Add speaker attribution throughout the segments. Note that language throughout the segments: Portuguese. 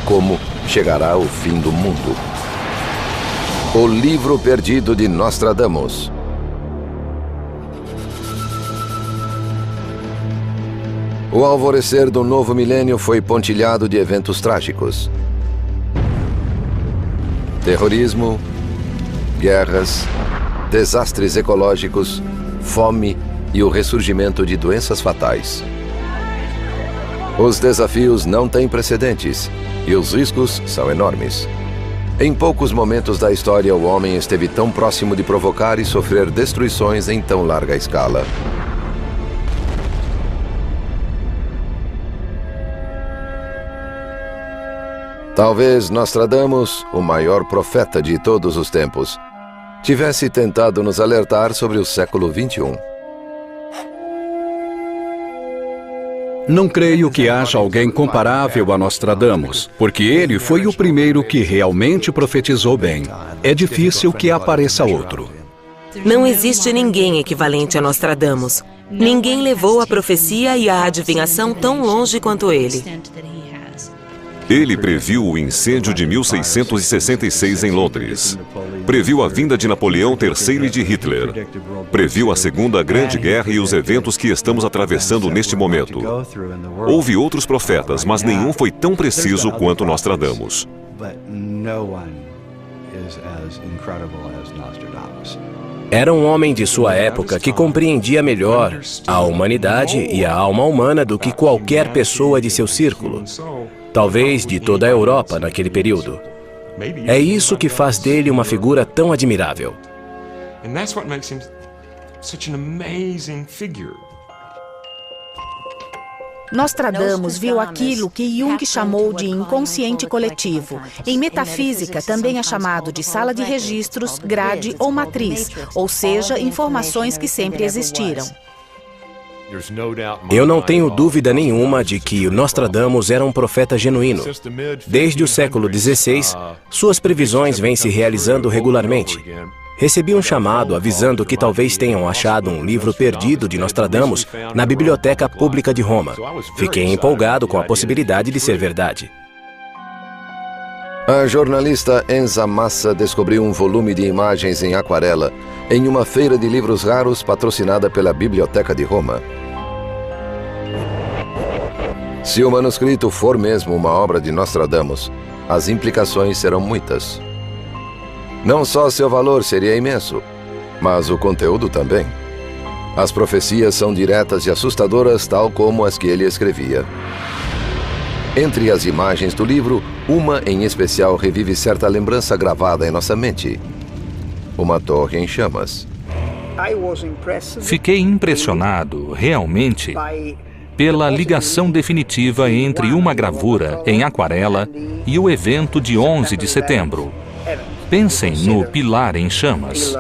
Speaker 1: como chegará o fim do mundo. O livro perdido de Nostradamus. O alvorecer do novo milênio foi pontilhado de eventos trágicos. Terrorismo, guerras, desastres ecológicos, fome e o ressurgimento de doenças fatais. Os desafios não têm precedentes e os riscos são enormes. Em poucos momentos da história, o homem esteve tão próximo de provocar e sofrer destruições em tão larga escala. Talvez Nostradamus, o maior profeta de todos os tempos, tivesse tentado nos alertar sobre o século XXI.
Speaker 2: Não creio que haja alguém comparável a Nostradamus, porque ele foi o primeiro que realmente profetizou bem. É difícil que apareça outro.
Speaker 3: Não existe ninguém equivalente a Nostradamus. Ninguém levou a profecia e a adivinhação tão longe quanto ele.
Speaker 4: Ele previu o incêndio de 1666 em Londres. Previu a vinda de Napoleão III e de Hitler. Previu a Segunda Grande Guerra e os eventos que estamos atravessando neste momento. Houve outros profetas, mas nenhum foi tão preciso quanto Nostradamus.
Speaker 5: Era um homem de sua época que compreendia melhor a humanidade e a alma humana do que qualquer pessoa de seu círculo. Talvez de toda a Europa naquele período. É isso que faz dele uma figura tão admirável.
Speaker 6: Nostradamus viu aquilo que Jung chamou de inconsciente coletivo. Em metafísica, também é chamado de sala de registros, grade ou matriz, ou seja, informações que sempre existiram.
Speaker 5: Eu não tenho dúvida nenhuma de que Nostradamus era um profeta genuíno. Desde o século XVI, suas previsões vêm se realizando regularmente. Recebi um chamado avisando que talvez tenham achado um livro perdido de Nostradamus na Biblioteca Pública de Roma. Fiquei empolgado com a possibilidade de ser verdade.
Speaker 1: A jornalista Enza Massa descobriu um volume de imagens em aquarela em uma feira de livros raros patrocinada pela Biblioteca de Roma. Se o manuscrito for mesmo uma obra de Nostradamus, as implicações serão muitas. Não só seu valor seria imenso, mas o conteúdo também. As profecias são diretas e assustadoras, tal como as que ele escrevia. Entre as imagens do livro, uma em especial revive certa lembrança gravada em nossa mente. Uma torre em chamas.
Speaker 7: Fiquei impressionado, realmente, pela ligação definitiva entre uma gravura em aquarela e o evento de 11 de setembro. Pensem no pilar em chamas.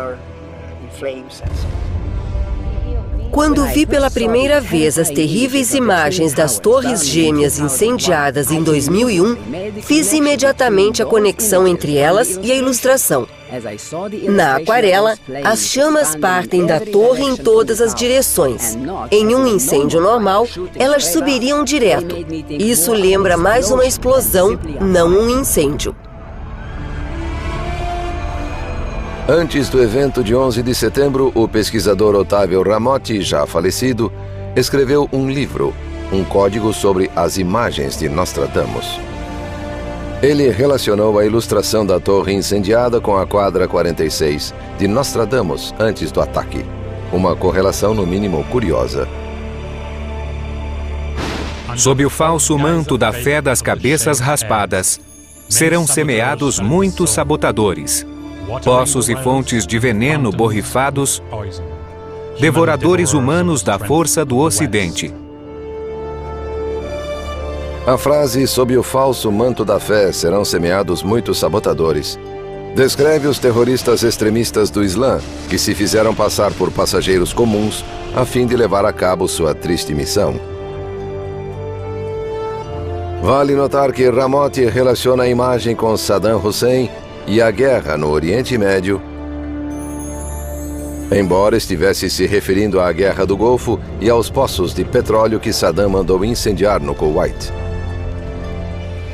Speaker 3: Quando vi pela primeira vez as terríveis imagens das Torres Gêmeas incendiadas em 2001, fiz imediatamente a conexão entre elas e a ilustração. Na aquarela, as chamas partem da torre em todas as direções. Em um incêndio normal, elas subiriam direto. Isso lembra mais uma explosão, não um incêndio.
Speaker 1: Antes do evento de 11 de setembro, o pesquisador Ottavio Ramotti, já falecido, escreveu um livro, um código sobre as imagens de Nostradamus. Ele relacionou a ilustração da torre incendiada com a quadra 46 de Nostradamus antes do ataque. Uma correlação no mínimo curiosa.
Speaker 8: Sob o falso manto da fé das cabeças raspadas, serão semeados muitos sabotadores. Poços e fontes de veneno borrifados, devoradores humanos da força do Ocidente.
Speaker 1: A frase "sob o falso manto da fé serão semeados muitos sabotadores" descreve os terroristas extremistas do Islã que se fizeram passar por passageiros comuns a fim de levar a cabo sua triste missão. Vale notar que Ramotti relaciona a imagem com Saddam Hussein e a guerra no Oriente Médio, embora estivesse se referindo à Guerra do Golfo e aos poços de petróleo que Saddam mandou incendiar no Kuwait.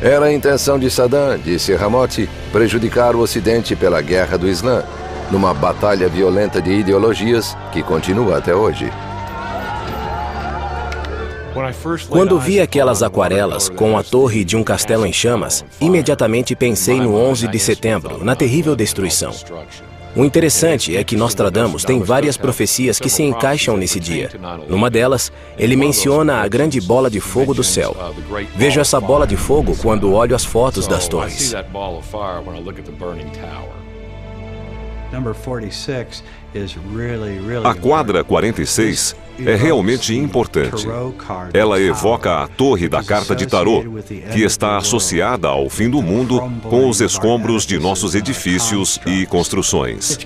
Speaker 1: Era a intenção de Saddam, disse Hamotti, prejudicar o Ocidente pela Guerra do Islã, numa batalha violenta de ideologias que continua até hoje.
Speaker 5: Quando vi aquelas aquarelas com a torre de um castelo em chamas, imediatamente pensei no 11 de setembro, na terrível destruição. O interessante é que Nostradamus tem várias profecias que se encaixam nesse dia. Numa delas, ele menciona a grande bola de fogo do céu. Vejo essa bola de fogo quando olho as fotos das torres.
Speaker 4: A quadra 46 é realmente importante. Ela evoca a torre da carta de Tarô, que está associada ao fim do mundo com os escombros de nossos edifícios e construções.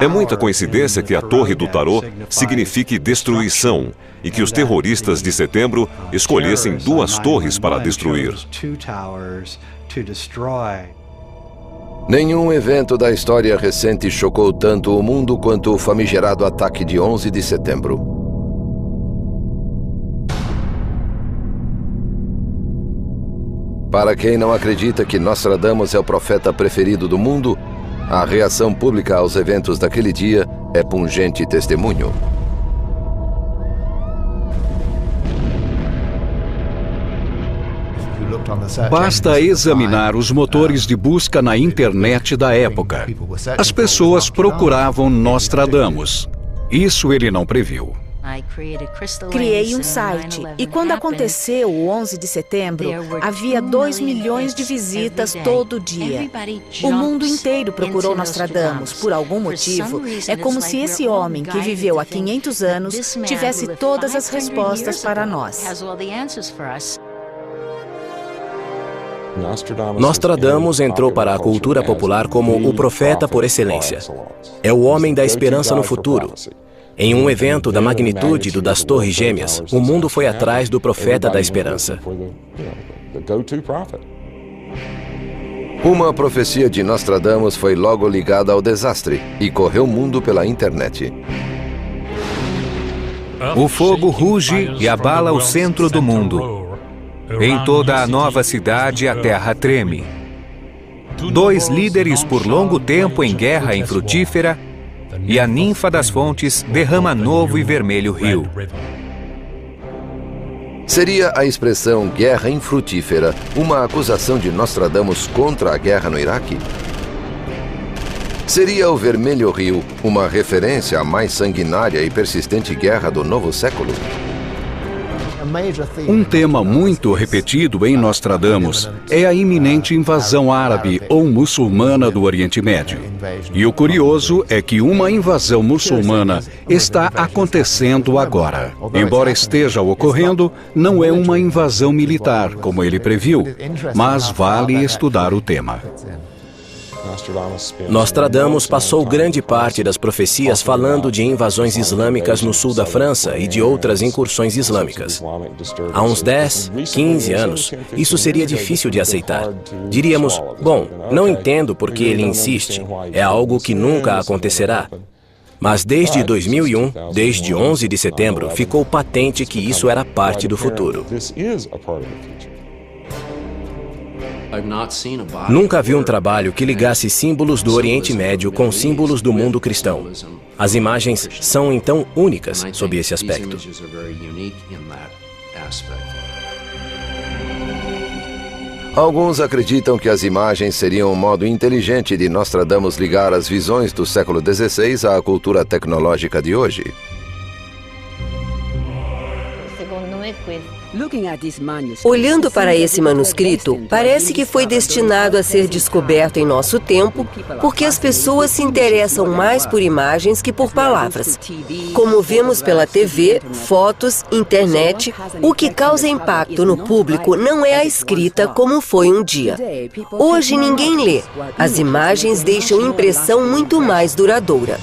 Speaker 4: É muita coincidência que a torre do Tarô signifique destruição e que os terroristas de setembro escolhessem duas torres para destruir.
Speaker 1: Nenhum evento da história recente chocou tanto o mundo quanto o famigerado ataque de 11 de setembro. Para quem não acredita que Nostradamus é o profeta preferido do mundo, a reação pública aos eventos daquele dia é pungente testemunho.
Speaker 2: Basta examinar os motores de busca na internet da época. As pessoas procuravam Nostradamus. Isso ele não previu.
Speaker 6: Criei um site e quando aconteceu o 11 de setembro, havia 2 milhões de visitas todo dia. O mundo inteiro procurou Nostradamus por algum motivo. É como se esse homem que viveu há 500 anos tivesse todas as respostas para nós.
Speaker 5: Nostradamus entrou para a cultura popular como o profeta por excelência. É o homem da esperança no futuro. Em um evento da magnitude do das Torres Gêmeas, o mundo foi atrás do profeta da esperança.
Speaker 1: Uma profecia de Nostradamus foi logo ligada ao desastre e correu o mundo pela internet.
Speaker 8: O fogo ruge e abala o centro do mundo. Em toda a nova cidade, a terra treme. 2 líderes por longo tempo em guerra infrutífera, e a ninfa das fontes derrama novo e vermelho rio.
Speaker 1: Seria a expressão guerra infrutífera uma acusação de Nostradamus contra a guerra no Iraque? Seria o Vermelho Rio uma referência à mais sanguinária e persistente guerra do novo século?
Speaker 2: Um tema muito repetido em Nostradamus é a iminente invasão árabe ou muçulmana do Oriente Médio. E o curioso é que uma invasão muçulmana está acontecendo agora. Embora esteja ocorrendo, não é uma invasão militar, como ele previu, mas vale estudar o tema.
Speaker 5: Nostradamus passou grande parte das profecias falando de invasões islâmicas no sul da França e de outras incursões islâmicas. Há uns 10, 15 anos, isso seria difícil de aceitar. Diríamos, bom, não entendo por que ele insiste, é algo que nunca acontecerá. Mas desde 2001, desde 11 de setembro, ficou patente que isso era parte do futuro. Nunca vi um trabalho que ligasse símbolos do Oriente Médio com símbolos do mundo cristão. As imagens são então únicas sob esse aspecto.
Speaker 1: Alguns acreditam que as imagens seriam um modo inteligente de Nostradamus ligar as visões do século XVI à cultura tecnológica de hoje.
Speaker 3: Olhando para esse manuscrito, parece que foi destinado a ser descoberto em nosso tempo, porque as pessoas se interessam mais por imagens que por palavras. Como vemos pela TV, fotos, internet, o que causa impacto no público não é a escrita como foi um dia. Hoje ninguém lê. As imagens deixam impressão muito mais duradoura.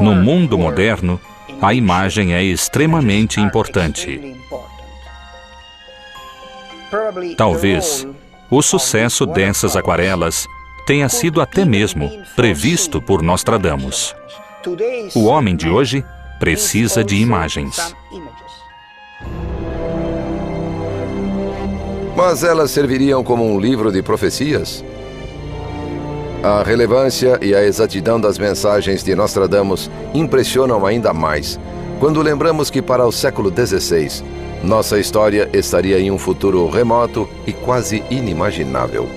Speaker 7: No mundo moderno, a imagem é extremamente importante. Talvez o sucesso dessas aquarelas tenha sido até mesmo previsto por Nostradamus. O homem de hoje precisa de imagens.
Speaker 1: Mas elas serviriam como um livro de profecias? A relevância e a exatidão das mensagens de Nostradamus impressionam ainda mais quando lembramos que para o século XVI, nossa história estaria em um futuro remoto e quase inimaginável.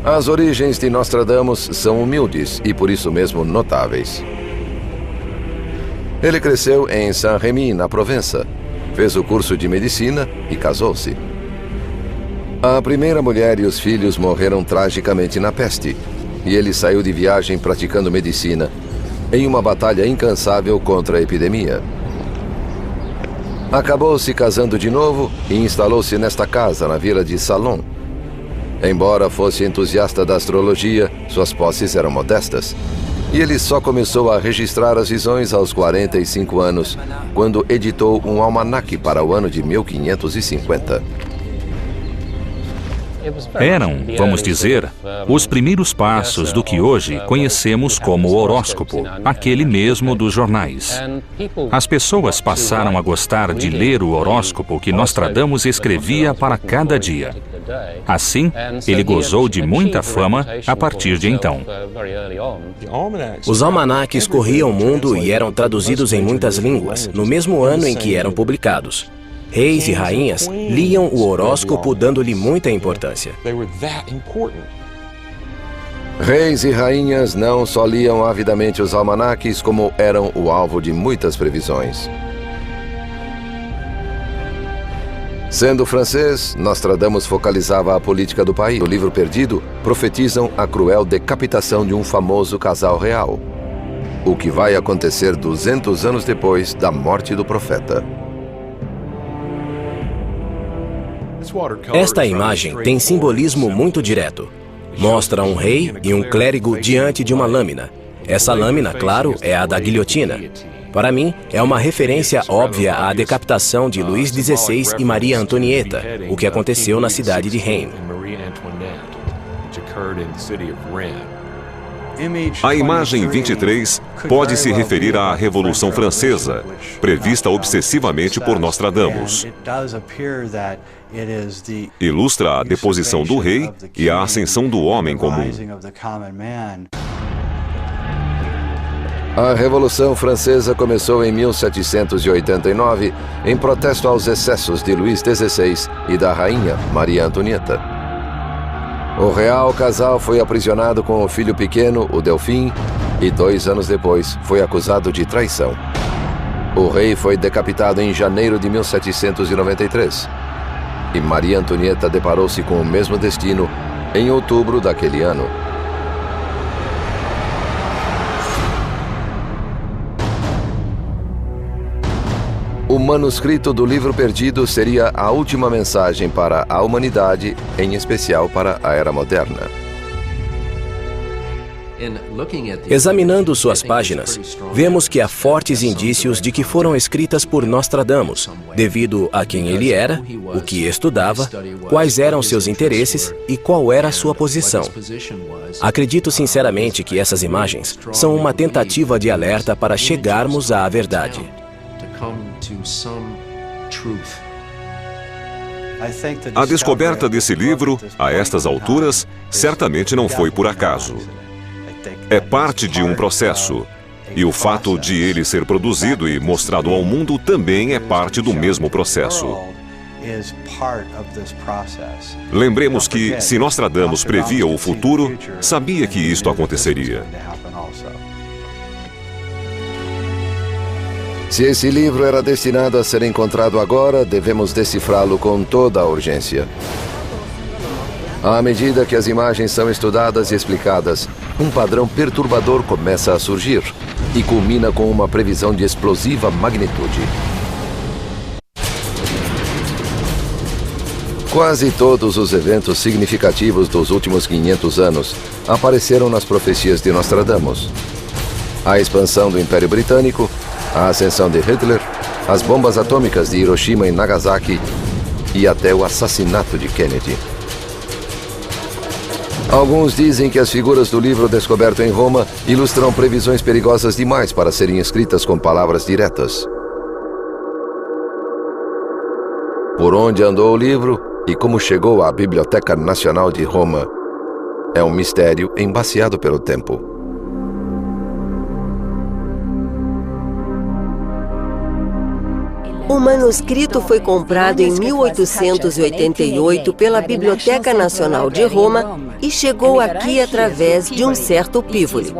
Speaker 1: As origens de Nostradamus são humildes e por isso mesmo notáveis. Ele cresceu em Saint-Rémy, na Provença, fez o curso de medicina e casou-se. A primeira mulher e os filhos morreram tragicamente na peste, e ele saiu de viagem praticando medicina em uma batalha incansável contra a epidemia. Acabou se casando de novo e instalou-se nesta casa, na vila de Salon. Embora fosse entusiasta da astrologia, suas posses eram modestas. E ele só começou a registrar as visões aos 45 anos, quando editou um almanaque para o ano de 1550.
Speaker 7: Eram, vamos dizer, os primeiros passos do que hoje conhecemos como horóscopo, aquele mesmo dos jornais. As pessoas passaram a gostar de ler o horóscopo que Nostradamus escrevia para cada dia. Assim, ele gozou de muita fama a partir de então.
Speaker 5: Os almanaques corriam o mundo e eram traduzidos em muitas línguas, no mesmo ano em que eram publicados. Reis e rainhas liam o horóscopo, dando-lhe muita importância.
Speaker 1: Reis e rainhas não só liam avidamente os almanaques, como eram o alvo de muitas previsões. Sendo francês, Nostradamus focalizava a política do país. No livro perdido, profetizam a cruel decapitação de um famoso casal real, o que vai acontecer 200 anos depois da morte do profeta.
Speaker 5: Esta imagem tem simbolismo muito direto. Mostra um rei e um clérigo diante de uma lâmina. Essa lâmina, claro, é a da guilhotina. Para mim, é uma referência óbvia à decapitação de Luís XVI e Maria Antonieta, o que aconteceu na cidade de Reims.
Speaker 4: A imagem 23 pode se referir à Revolução Francesa, prevista obsessivamente por Nostradamus. Ilustra a deposição do rei e a ascensão do homem comum.
Speaker 1: A Revolução Francesa começou em 1789, em protesto aos excessos de Luís XVI e da rainha Maria Antonieta. O real casal foi aprisionado com o filho pequeno, o Delfim, e 2 anos depois foi acusado de traição. O rei foi decapitado em janeiro de 1793. E Maria Antonieta deparou-se com o mesmo destino em outubro daquele ano. O manuscrito do livro perdido seria a última mensagem para a humanidade, em especial para a Era Moderna.
Speaker 5: Examinando suas páginas, vemos que há fortes indícios de que foram escritas por Nostradamus, devido a quem ele era, o que estudava, quais eram seus interesses e qual era a sua posição. Acredito sinceramente que essas imagens são uma tentativa de alerta para chegarmos à verdade.
Speaker 4: A descoberta desse livro, a estas alturas, certamente não foi por acaso. É parte de um processo, e o fato de ele ser produzido e mostrado ao mundo também é parte do mesmo processo. Lembremos que, se Nostradamus previa o futuro, sabia que isto aconteceria.
Speaker 1: Se esse livro era destinado a ser encontrado agora, devemos decifrá-lo com toda a urgência. À medida que as imagens são estudadas e explicadas, um padrão perturbador começa a surgir e culmina com uma previsão de explosiva magnitude. Quase todos os eventos significativos dos últimos 500 anos apareceram nas profecias de Nostradamus. A expansão do Império Britânico, a ascensão de Hitler, as bombas atômicas de Hiroshima e Nagasaki e até o assassinato de Kennedy. Alguns dizem que as figuras do livro descoberto em Roma ilustram previsões perigosas demais para serem escritas com palavras diretas. Por onde andou o livro e como chegou à Biblioteca Nacional de Roma é um mistério embaciado pelo tempo.
Speaker 3: O manuscrito foi comprado em 1888 pela Biblioteca Nacional de Roma e chegou aqui através de um certo Pívoli.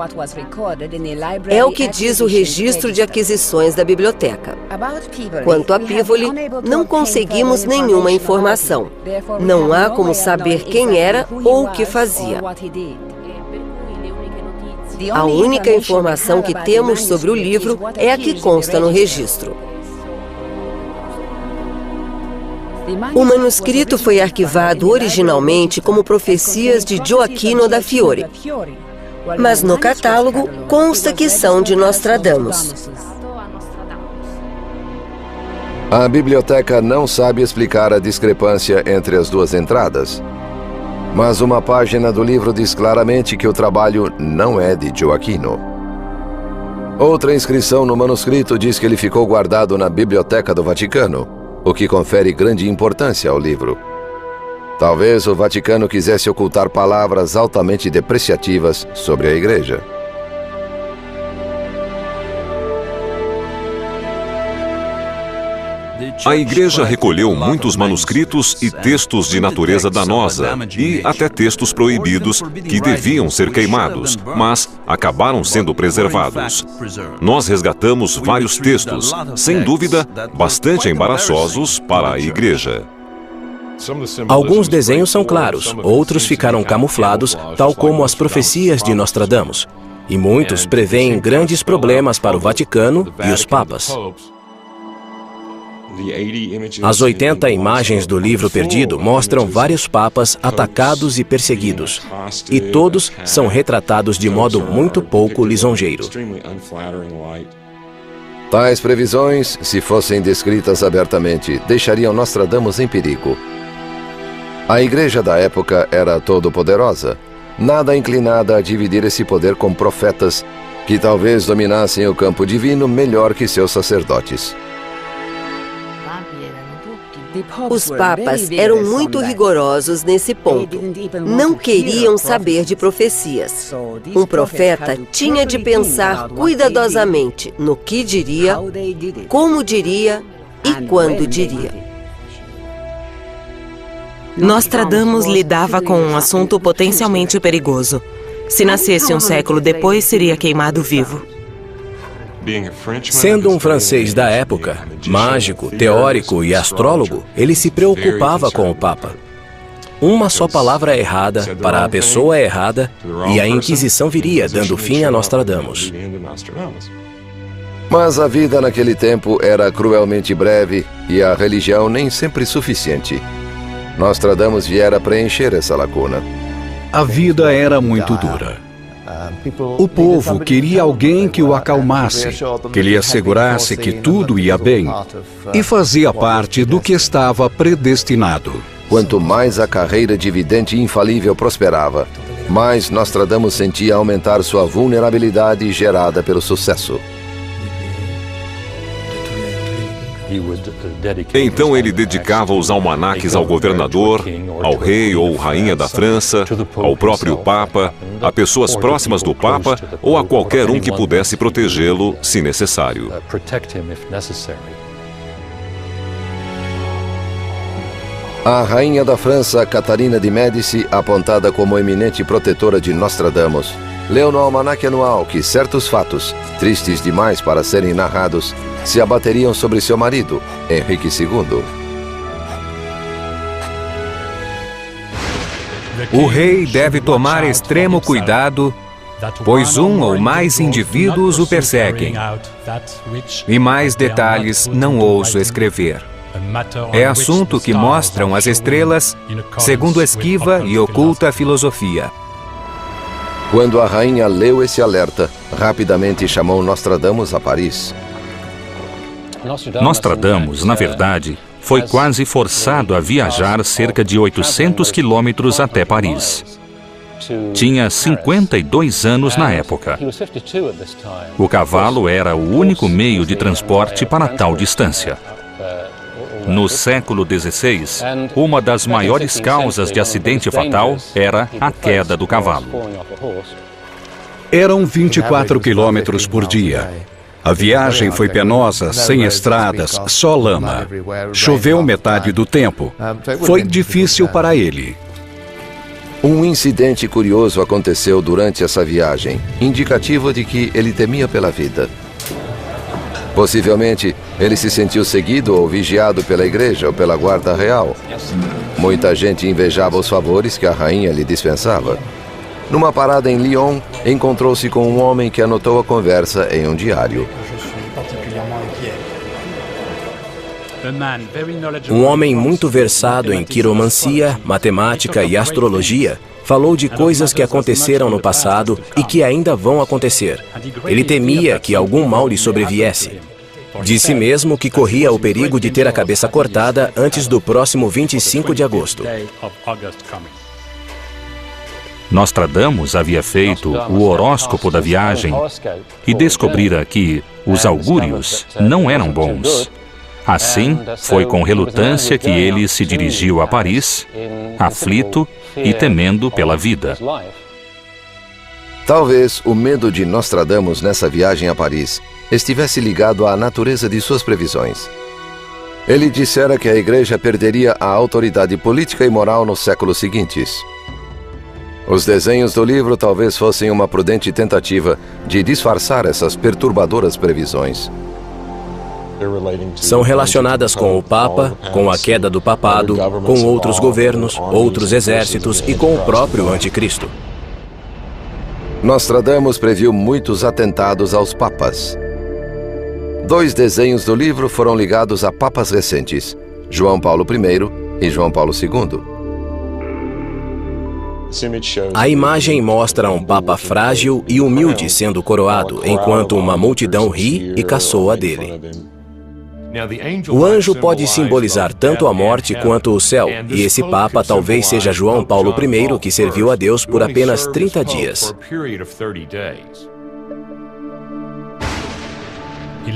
Speaker 3: É o que diz o registro de aquisições da biblioteca. Quanto a Pívoli, não conseguimos nenhuma informação. Não há como saber quem era ou o que fazia. A única informação que temos sobre o livro é a que consta no registro. O manuscrito foi arquivado originalmente como Profecias de Gioacchino da Fiore, mas no catálogo consta que são de Nostradamus.
Speaker 1: A biblioteca não sabe explicar a discrepância entre as duas entradas, mas uma página do livro diz claramente que o trabalho não é de Gioacchino. Outra inscrição no manuscrito diz que ele ficou guardado na Biblioteca do Vaticano, o que confere grande importância ao livro. Talvez o Vaticano quisesse ocultar palavras altamente depreciativas sobre a Igreja.
Speaker 4: A Igreja recolheu muitos manuscritos e textos de natureza danosa e até textos proibidos que deviam ser queimados, mas acabaram sendo preservados. Nós resgatamos vários textos, sem dúvida, bastante embaraçosos para a Igreja.
Speaker 5: Alguns desenhos são claros, outros ficaram camuflados, tal como as profecias de Nostradamus. E muitos preveem grandes problemas para o Vaticano e os papas. As 80 imagens do livro perdido mostram vários papas atacados e perseguidos, e todos são retratados de modo muito pouco lisonjeiro.
Speaker 1: Tais previsões, se fossem descritas abertamente, deixariam Nostradamus em perigo. A Igreja da época era todo-poderosa, nada inclinada a dividir esse poder com profetas que talvez dominassem o campo divino melhor que seus sacerdotes.
Speaker 3: Os papas eram muito rigorosos nesse ponto. Não queriam saber de profecias. Um profeta tinha de pensar cuidadosamente no que diria, como diria e quando diria.
Speaker 9: Nostradamus lidava com um assunto potencialmente perigoso. Se nascesse um século depois, seria queimado vivo.
Speaker 5: Sendo um francês da época, mágico, teórico e astrólogo, ele se preocupava com o Papa. Uma só palavra errada para a pessoa errada e a Inquisição viria, dando fim a Nostradamus.
Speaker 1: Mas a vida naquele tempo era cruelmente breve e a religião nem sempre suficiente. Nostradamus viera preencher essa lacuna.
Speaker 2: A vida era muito dura. O povo queria alguém que o acalmasse, que lhe assegurasse que tudo ia bem e fazia parte do que estava predestinado.
Speaker 1: Quanto mais a carreira de vidente infalível prosperava, mais Nostradamus sentia aumentar sua vulnerabilidade gerada pelo sucesso.
Speaker 4: Então ele dedicava os almanaques ao governador, ao rei ou rainha da França, ao próprio Papa, a pessoas próximas do Papa ou a qualquer um que pudesse protegê-lo, se necessário.
Speaker 1: A rainha da França, Catarina de Médici, apontada como eminente protetora de Nostradamus, leu no almanaque anual que certos fatos, tristes demais para serem narrados, se abateriam sobre seu marido, Henrique II.
Speaker 8: O rei deve tomar extremo cuidado, pois um ou mais indivíduos o perseguem. E mais detalhes não ouso escrever. É assunto que mostram as estrelas, segundo esquiva e oculta filosofia.
Speaker 1: Quando a rainha leu esse alerta, rapidamente chamou Nostradamus a Paris.
Speaker 7: Nostradamus, na verdade, foi quase forçado a viajar cerca de 800 quilômetros até Paris. tinha 52 anos na época. O cavalo era o único meio de transporte para tal distância. No século XVI, uma das maiores causas de acidente fatal era a queda do cavalo.
Speaker 2: Eram 24 quilômetros por dia. A viagem foi penosa, sem estradas, só lama. Choveu metade do tempo. Foi difícil para ele.
Speaker 1: Um incidente curioso aconteceu durante essa viagem, indicativo de que ele temia pela vida. Possivelmente, ele se sentiu seguido ou vigiado pela igreja ou pela guarda real. Muita gente invejava os favores que a rainha lhe dispensava. Numa parada em Lyon, encontrou-se com um homem que anotou a conversa em um diário.
Speaker 5: Um homem muito versado em quiromancia, matemática e astrologia falou de coisas que aconteceram no passado e que ainda vão acontecer. Ele temia que algum mal lhe sobreviesse. Disse mesmo que corria o perigo de ter a cabeça cortada antes do próximo 25 de agosto.
Speaker 7: Nostradamus havia feito o horóscopo da viagem e descobrira que os augúrios não eram bons. Assim, foi com relutância que ele se dirigiu a Paris, aflito e temendo pela vida.
Speaker 1: Talvez o medo de Nostradamus nessa viagem a Paris estivesse ligado à natureza de suas previsões. Ele dissera que a igreja perderia a autoridade política e moral nos séculos seguintes. Os desenhos do livro talvez fossem uma prudente tentativa de disfarçar essas perturbadoras previsões.
Speaker 5: São relacionadas com o Papa, com a queda do papado, com outros governos, outros exércitos e com o próprio Anticristo.
Speaker 1: Nostradamus previu muitos atentados aos papas. 2 desenhos do livro foram ligados a papas recentes, João Paulo I e João Paulo II.
Speaker 5: A imagem mostra um papa frágil e humilde sendo coroado, enquanto uma multidão ri e caçoa dele. O anjo pode simbolizar tanto a morte quanto o céu, e esse papa talvez seja João Paulo I, que serviu a Deus por apenas 30 dias.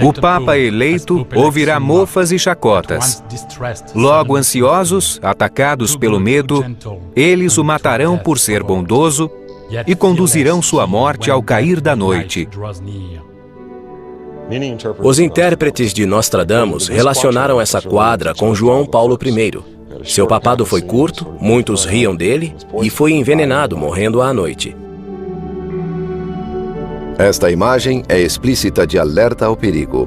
Speaker 8: O Papa eleito ouvirá mofas e chacotas. Logo ansiosos, atacados pelo medo, eles o matarão por ser bondoso e conduzirão sua morte ao cair da noite.
Speaker 5: Os intérpretes de Nostradamus relacionaram essa quadra com João Paulo I. Seu papado foi curto, muitos riam dele e foi envenenado, morrendo à noite.
Speaker 1: Esta imagem é explícita de alerta ao perigo.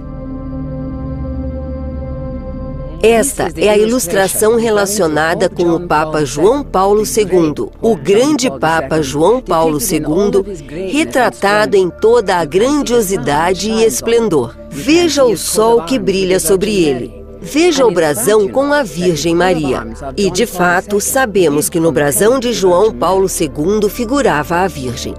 Speaker 3: Esta é a ilustração relacionada com o Papa João Paulo II, o grande Papa João Paulo II, retratado em toda a grandiosidade e esplendor. Veja o sol que brilha sobre ele. Veja o brasão com a Virgem Maria. E, de fato, sabemos que no brasão de João Paulo II figurava a Virgem.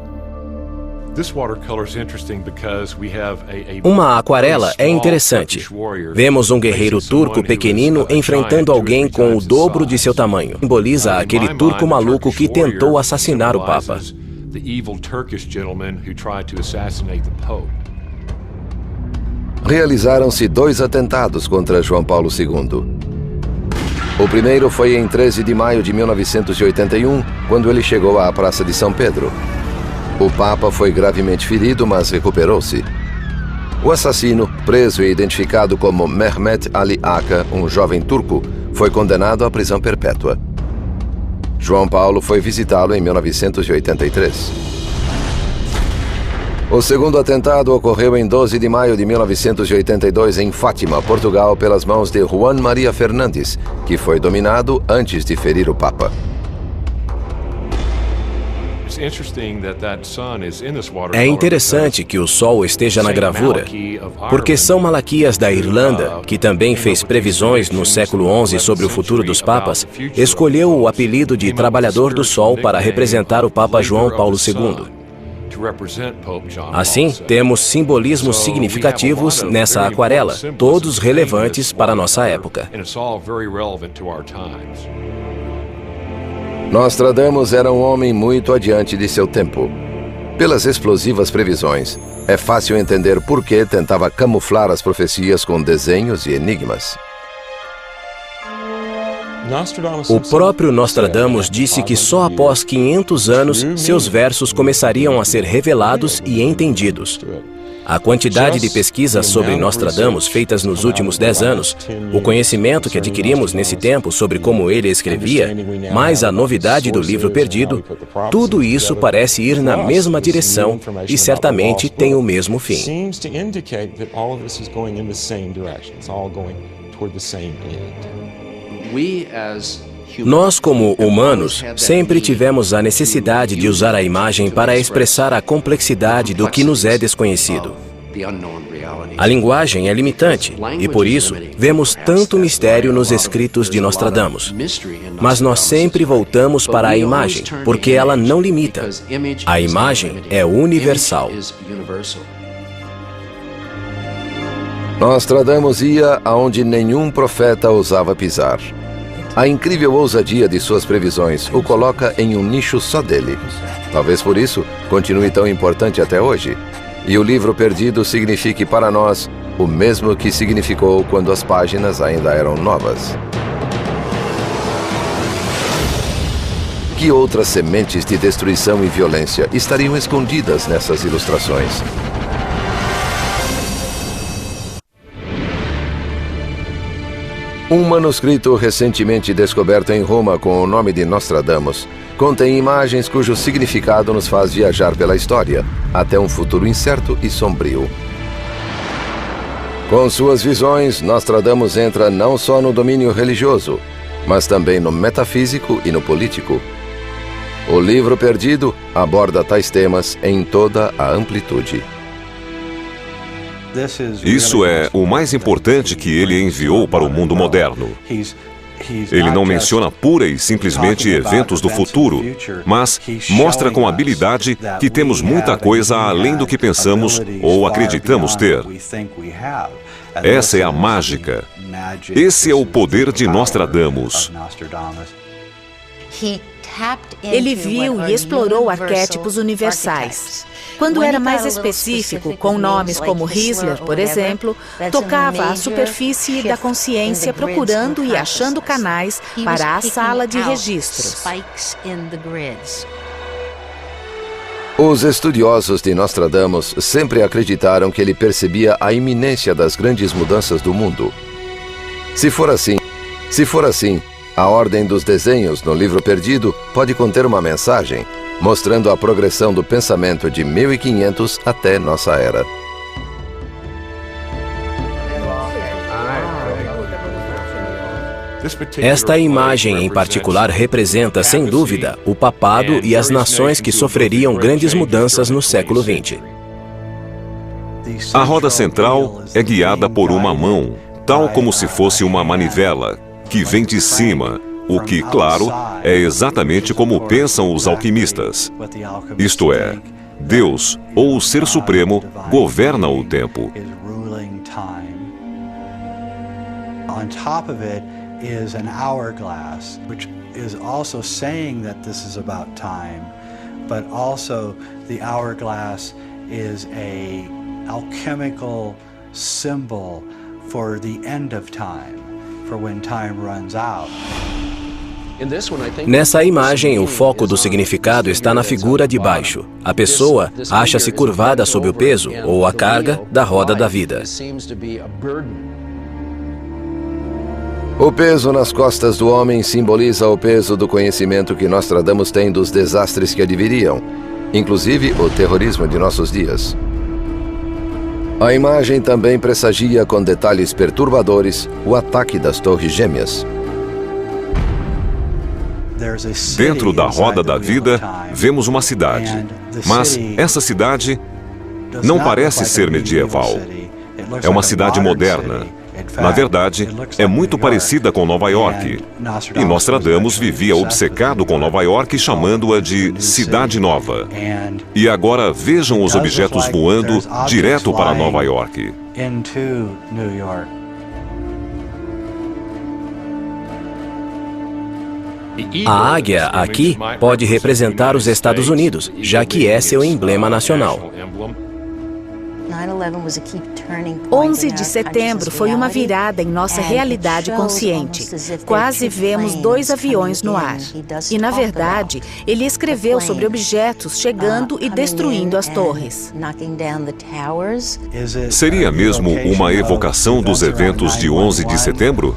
Speaker 5: Uma aquarela é interessante. Vemos um guerreiro turco pequenino enfrentando alguém com o dobro de seu tamanho. Simboliza aquele turco maluco que tentou assassinar o Papa.
Speaker 1: Realizaram-se 2 atentados contra João Paulo II. O primeiro foi em 13 de maio de 1981, quando ele chegou à Praça de São Pedro. O Papa foi gravemente ferido, mas recuperou-se. O assassino, preso e identificado como Mehmet Ali Aka, um jovem turco, foi condenado à prisão perpétua. João Paulo foi visitá-lo em 1983. O segundo atentado ocorreu em 12 de maio de 1982 em Fátima, Portugal, pelas mãos de Juan Maria Fernandes, que foi dominado antes de ferir o Papa.
Speaker 5: É interessante que o Sol esteja na gravura, porque São Malaquias da Irlanda, que também fez previsões no século XI sobre o futuro dos papas, escolheu o apelido de Trabalhador do Sol para representar o Papa João Paulo II. Assim, temos simbolismos significativos nessa aquarela, todos relevantes para a nossa época.
Speaker 1: Nostradamus era um homem muito adiante de seu tempo. Pelas explosivas previsões, é fácil entender por que tentava camuflar as profecias com desenhos e enigmas.
Speaker 5: O próprio Nostradamus disse que só após 500 anos seus versos começariam a ser revelados e entendidos. A quantidade de pesquisas sobre Nostradamus feitas nos últimos 10 anos, o conhecimento que adquirimos nesse tempo sobre como ele escrevia, mais a novidade do livro perdido, tudo isso parece ir na mesma direção e certamente tem o mesmo fim. Nós, como humanos, sempre tivemos a necessidade de usar a imagem para expressar a complexidade do que nos é desconhecido. A linguagem é limitante e, por isso, vemos tanto mistério nos escritos de Nostradamus. Mas nós sempre voltamos para a imagem, porque ela não limita. A imagem é universal.
Speaker 1: Nostradamus ia aonde nenhum profeta ousava pisar. A incrível ousadia de suas previsões o coloca em um nicho só dele. Talvez por isso continue tão importante até hoje. E o livro perdido signifique para nós o mesmo que significou quando as páginas ainda eram novas. Que outras sementes de destruição e violência estariam escondidas nessas ilustrações? Um manuscrito recentemente descoberto em Roma com o nome de Nostradamus contém imagens cujo significado nos faz viajar pela história até um futuro incerto e sombrio. Com suas visões, Nostradamus entra não só no domínio religioso, mas também no metafísico e no político. O livro perdido aborda tais temas em toda a amplitude.
Speaker 4: Isso é o mais importante que ele enviou para o mundo moderno. Ele não menciona pura e simplesmente eventos do futuro, mas mostra com habilidade que temos muita coisa além do que pensamos ou acreditamos ter. Essa é a mágica. Esse é o poder de Nostradamus.
Speaker 6: Ele viu e explorou arquétipos universais. Quando era mais específico, com nomes como Hitler, por exemplo, tocava a superfície da consciência procurando e achando canais para a sala de registros.
Speaker 1: Os estudiosos de Nostradamus sempre acreditaram que ele percebia a iminência das grandes mudanças do mundo. Se for assim, a ordem dos desenhos no livro perdido pode conter uma mensagem, mostrando a progressão do pensamento de 1500 até nossa era.
Speaker 5: Esta imagem em particular representa, sem dúvida, o papado e as nações que sofreriam grandes mudanças no século XX.
Speaker 4: A roda central é guiada por uma mão, tal como se fosse uma manivela, que vem de cima, o que, claro, é exatamente como pensam os alquimistas. Isto é, Deus, ou o Ser Supremo, governa o tempo.
Speaker 10: Is an hourglass, which is also saying that this is about time, but also the hourglass is a alchemical symbol for the end of time, for when time runs out.
Speaker 5: Nessa imagem, o foco do significado está na figura de baixo. A pessoa acha-se curvada sob o peso ou a carga da roda da vida.
Speaker 1: O peso nas costas do homem simboliza o peso do conhecimento que Nostradamus tem dos desastres que adviriam, inclusive o terrorismo de nossos dias. A imagem também pressagia com detalhes perturbadores o ataque das Torres Gêmeas.
Speaker 4: Dentro da roda da vida, vemos uma cidade, mas essa cidade não parece ser medieval. É uma cidade moderna. Na verdade, é muito parecida com Nova York. E Nostradamus vivia obcecado com Nova York, chamando-a de Cidade Nova. E agora vejam os objetos voando direto para Nova York.
Speaker 5: A águia aqui pode representar os Estados Unidos, já que é seu emblema nacional.
Speaker 6: 11 de setembro foi uma virada em nossa realidade consciente. Quase vemos 2 aviões no ar. E, na verdade, ele escreveu sobre objetos chegando e destruindo as torres.
Speaker 4: Seria mesmo uma evocação dos eventos de 11 de setembro?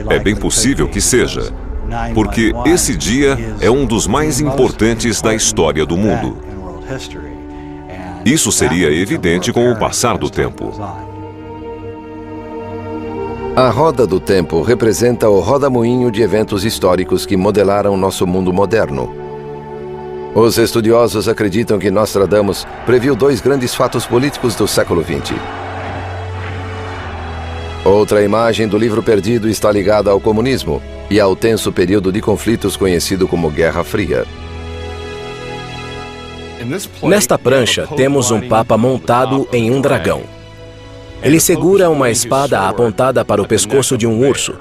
Speaker 4: É bem possível que seja, porque esse dia é um dos mais importantes da história do mundo. Isso seria evidente com o passar do tempo.
Speaker 1: A roda do tempo representa o rodamuinho de eventos históricos que modelaram nosso mundo moderno. Os estudiosos acreditam que Nostradamus previu 2 grandes fatos políticos do século XX. Outra imagem do livro perdido está ligada ao comunismo e ao tenso período de conflitos conhecido como Guerra Fria.
Speaker 5: Nesta prancha, temos um Papa montado em um dragão. Ele segura uma espada apontada para o pescoço de um urso.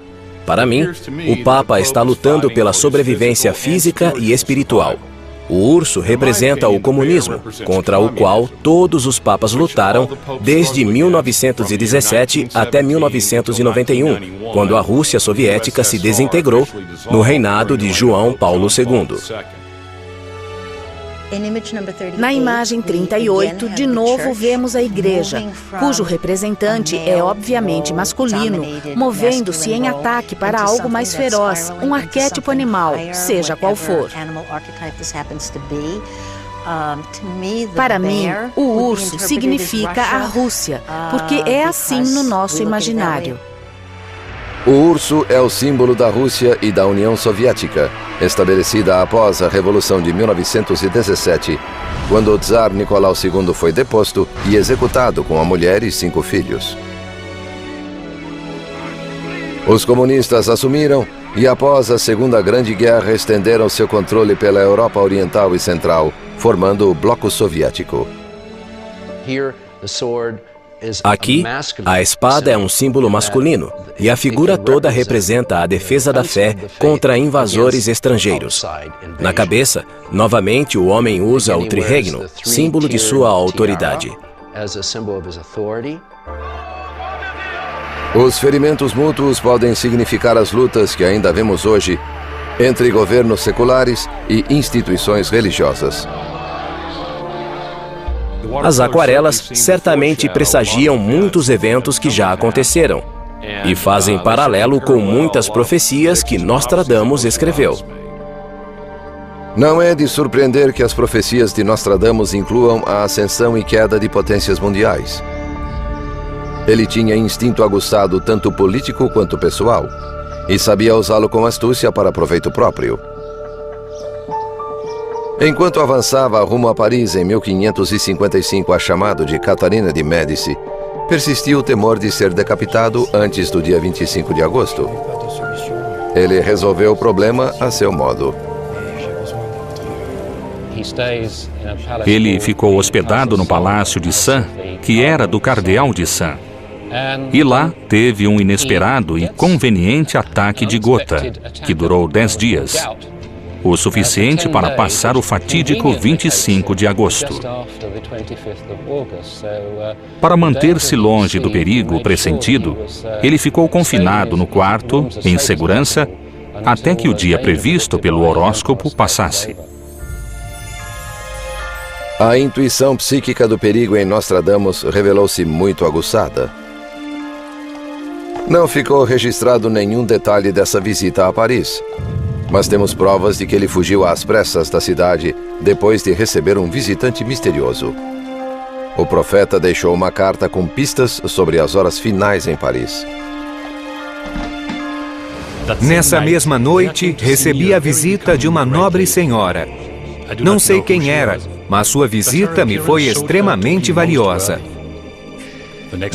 Speaker 5: Para mim, o Papa está lutando pela sobrevivência física e espiritual. O urso representa o comunismo, contra o qual todos os papas lutaram desde 1917 até 1991, quando a Rússia soviética se desintegrou no reinado de João Paulo II.
Speaker 6: Na imagem 38, de novo vemos a igreja, cujo representante é obviamente masculino, movendo-se em ataque para algo mais feroz, um arquétipo animal, seja qual for. Para mim, o urso significa a Rússia, porque é assim no nosso imaginário.
Speaker 1: O urso é o símbolo da Rússia e da União Soviética, estabelecida após a Revolução de 1917, quando o Tsar Nicolau II foi deposto e executado com a mulher e 5 filhos. Os comunistas assumiram e, após a Segunda Grande Guerra, estenderam seu controle pela Europa Oriental e Central, formando o Bloco Soviético.
Speaker 5: Aqui, a espada é um símbolo masculino e a figura toda representa a defesa da fé contra invasores estrangeiros. Na cabeça, novamente o homem usa o trirregno, símbolo de sua autoridade.
Speaker 1: Os ferimentos mútuos podem significar as lutas que ainda vemos hoje entre governos seculares e instituições religiosas.
Speaker 5: As aquarelas certamente pressagiam muitos eventos que já aconteceram e fazem paralelo com muitas profecias que Nostradamus escreveu.
Speaker 1: Não é de surpreender que as profecias de Nostradamus incluam a ascensão e queda de potências mundiais. Ele tinha instinto aguçado tanto político quanto pessoal e sabia usá-lo com astúcia para proveito próprio. Enquanto avançava rumo a Paris em 1555 a chamado de Catarina de Médici, persistiu o temor de ser decapitado antes do dia 25 de agosto. Ele resolveu o problema a seu modo.
Speaker 7: Ele ficou hospedado no Palácio de Sens, que era do Cardeal de Sens. E lá teve um inesperado e conveniente ataque de gota, que durou 10 dias. O suficiente para passar o fatídico 25 de agosto. Para manter-se longe do perigo pressentido, ele ficou confinado no quarto, em segurança, até que o dia previsto pelo horóscopo passasse.
Speaker 1: A intuição psíquica do perigo em Nostradamus revelou-se muito aguçada. Não ficou registrado nenhum detalhe dessa visita a Paris, mas temos provas de que ele fugiu às pressas da cidade depois de receber um visitante misterioso. O profeta deixou uma carta com pistas sobre as horas finais em Paris.
Speaker 8: Nessa mesma noite, recebi a visita de uma nobre senhora. Não sei quem era, mas sua visita me foi extremamente valiosa.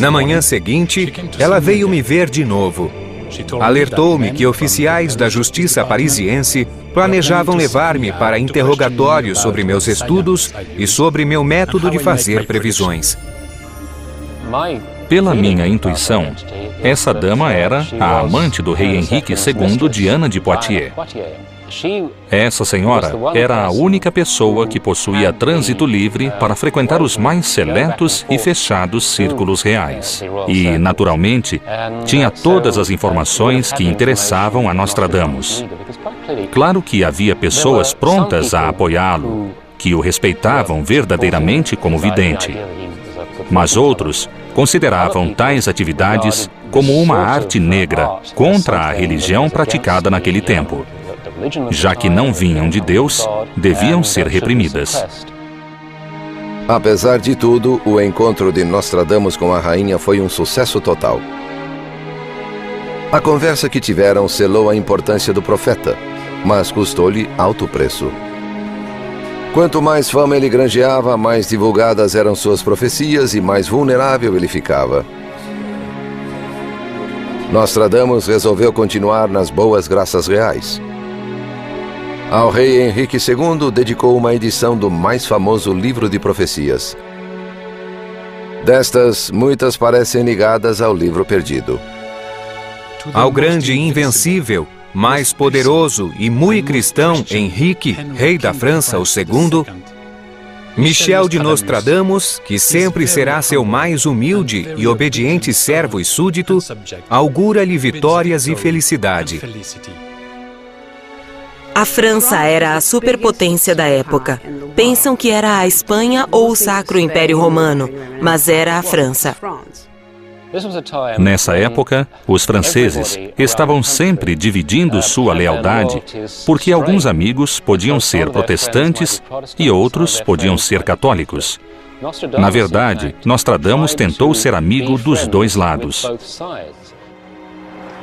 Speaker 8: Na manhã seguinte, ela veio me ver de novo. Alertou-me que oficiais da justiça parisiense planejavam levar-me para interrogatórios sobre meus estudos e sobre meu método de fazer previsões.
Speaker 7: Pela minha intuição, essa dama era a amante do rei Henrique II, Diana de Poitiers. Essa senhora era a única pessoa que possuía trânsito livre para frequentar os mais seletos e fechados círculos reais. E, naturalmente, tinha todas as informações que interessavam a Nostradamus. Claro que havia pessoas prontas a apoiá-lo, que o respeitavam verdadeiramente como vidente. Mas outros consideravam tais atividades como uma arte negra contra a religião praticada naquele tempo. Já que não vinham de Deus, deviam ser reprimidas.
Speaker 1: Apesar de tudo, o encontro de Nostradamus com a rainha foi um sucesso total. A conversa que tiveram selou a importância do profeta, mas custou-lhe alto preço. Quanto mais fama ele granjeava, mais divulgadas eram suas profecias e mais vulnerável ele ficava. Nostradamus resolveu continuar nas boas graças reais. Ao rei Henrique II dedicou uma edição do mais famoso livro de profecias. Destas, muitas parecem ligadas ao livro perdido.
Speaker 8: Ao grande invencível, mais poderoso e muito cristão Henrique, rei da França II, Michel de Nostradamus, que sempre será seu mais humilde e obediente servo e súdito, augura-lhe vitórias e felicidade.
Speaker 9: A França era a superpotência da época. Pensam que era a Espanha ou o Sacro Império Romano, mas era a França.
Speaker 7: Nessa época, os franceses estavam sempre dividindo sua lealdade, porque alguns amigos podiam ser protestantes e outros podiam ser católicos. Na verdade, Nostradamus tentou ser amigo dos dois lados.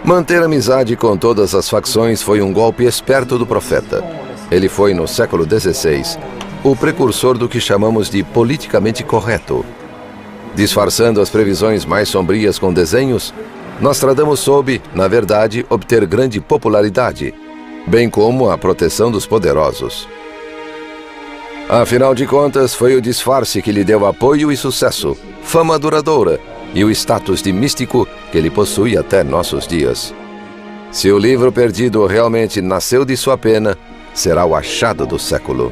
Speaker 1: Manter amizade com todas as facções foi um golpe esperto do profeta. Ele foi, no século XVI, o precursor do que chamamos de politicamente correto. Disfarçando as previsões mais sombrias com desenhos, Nostradamus soube, na verdade, obter grande popularidade, bem como a proteção dos poderosos. Afinal de contas, foi o disfarce que lhe deu apoio e sucesso, fama duradoura e o status de místico que ele possui até nossos dias. Se o livro perdido realmente nasceu de sua pena, será o achado do século.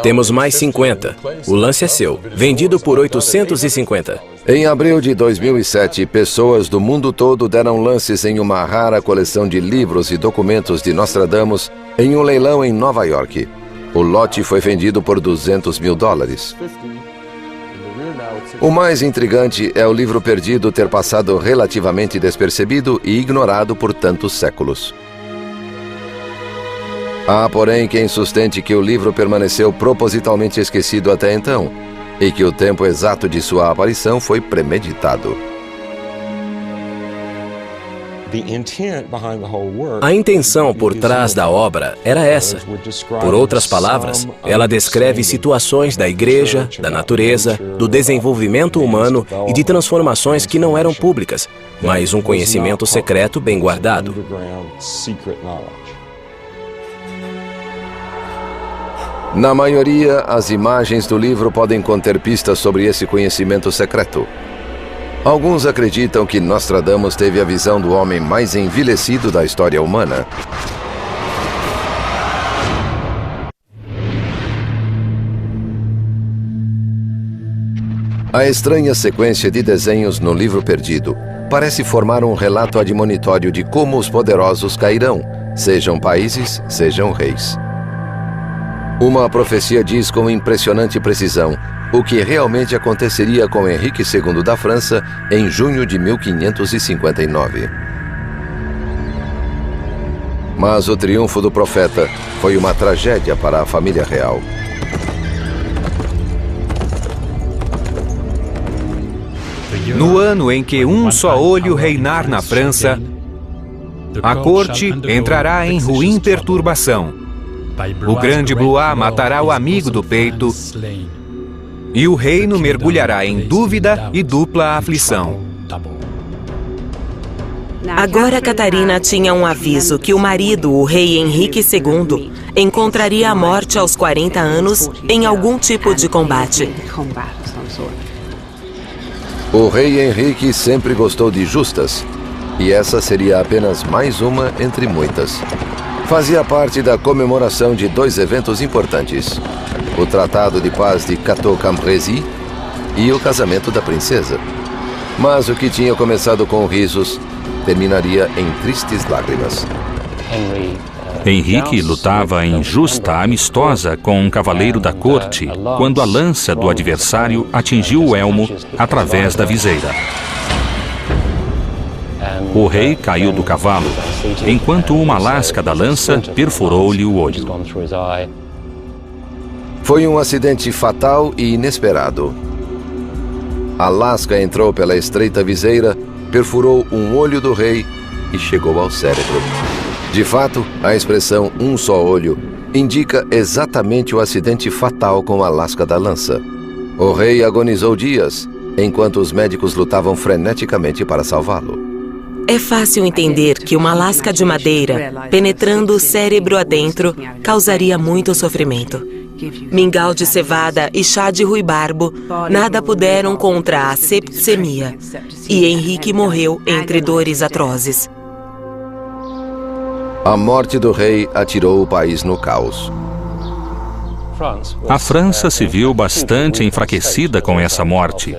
Speaker 5: Temos mais 50. O lance é seu. Vendido por 850.
Speaker 1: Em abril de 2007, pessoas do mundo todo deram lances em uma rara coleção de livros e documentos de Nostradamus em um leilão em Nova York. O lote foi vendido por $200 mil. O mais intrigante é o livro perdido ter passado relativamente despercebido e ignorado por tantos séculos. Há, porém, quem sustente que o livro permaneceu propositalmente esquecido até então e que o tempo exato de sua aparição foi premeditado.
Speaker 5: A intenção por trás da obra era essa. Por outras palavras, ela descreve situações da igreja, da natureza, do desenvolvimento humano e de transformações que não eram públicas, mas um conhecimento secreto bem guardado.
Speaker 1: Na maioria, as imagens do livro podem conter pistas sobre esse conhecimento secreto. Alguns acreditam que Nostradamus teve a visão do homem mais envelhecido da história humana. A estranha sequência de desenhos no livro perdido parece formar um relato admonitório de como os poderosos cairão, sejam países, sejam reis. Uma profecia diz com impressionante precisão o que realmente aconteceria com Henrique II da França em junho de 1559. Mas o triunfo do profeta foi uma tragédia para a família real.
Speaker 8: No ano em que um só olho reinar na França, a corte entrará em ruim perturbação. O grande Blois matará o amigo do peito e o reino mergulhará em dúvida e dupla aflição.
Speaker 9: Agora Catarina tinha um aviso que o marido, o rei Henrique II, encontraria a morte aos 40 anos em algum tipo de combate.
Speaker 1: O rei Henrique sempre gostou de justas, E essa seria apenas mais uma entre muitas. Fazia parte da comemoração de 2 eventos importantes: o Tratado de Paz de Cateau-Cambrésis e o casamento da princesa. Mas o que tinha começado com risos terminaria em tristes lágrimas.
Speaker 7: Henrique lutava em justa amistosa com um cavaleiro da corte quando a lança do adversário atingiu o elmo através da viseira. O rei caiu do cavalo, enquanto uma lasca da lança perfurou-lhe o olho.
Speaker 1: Foi um acidente fatal e inesperado. A lasca entrou pela estreita viseira, perfurou um olho do rei e chegou ao cérebro. De fato, a expressão "um só olho" indica exatamente o acidente fatal com a lasca da lança. O rei agonizou dias, enquanto os médicos lutavam freneticamente para salvá-lo.
Speaker 9: É fácil entender que uma lasca de madeira, penetrando o cérebro adentro, causaria muito sofrimento. Mingau de cevada e chá de ruibarbo nada puderam contra a septicemia, e Henrique morreu entre dores atrozes.
Speaker 1: A morte do rei atirou o país no caos.
Speaker 7: A França se viu bastante enfraquecida com essa morte,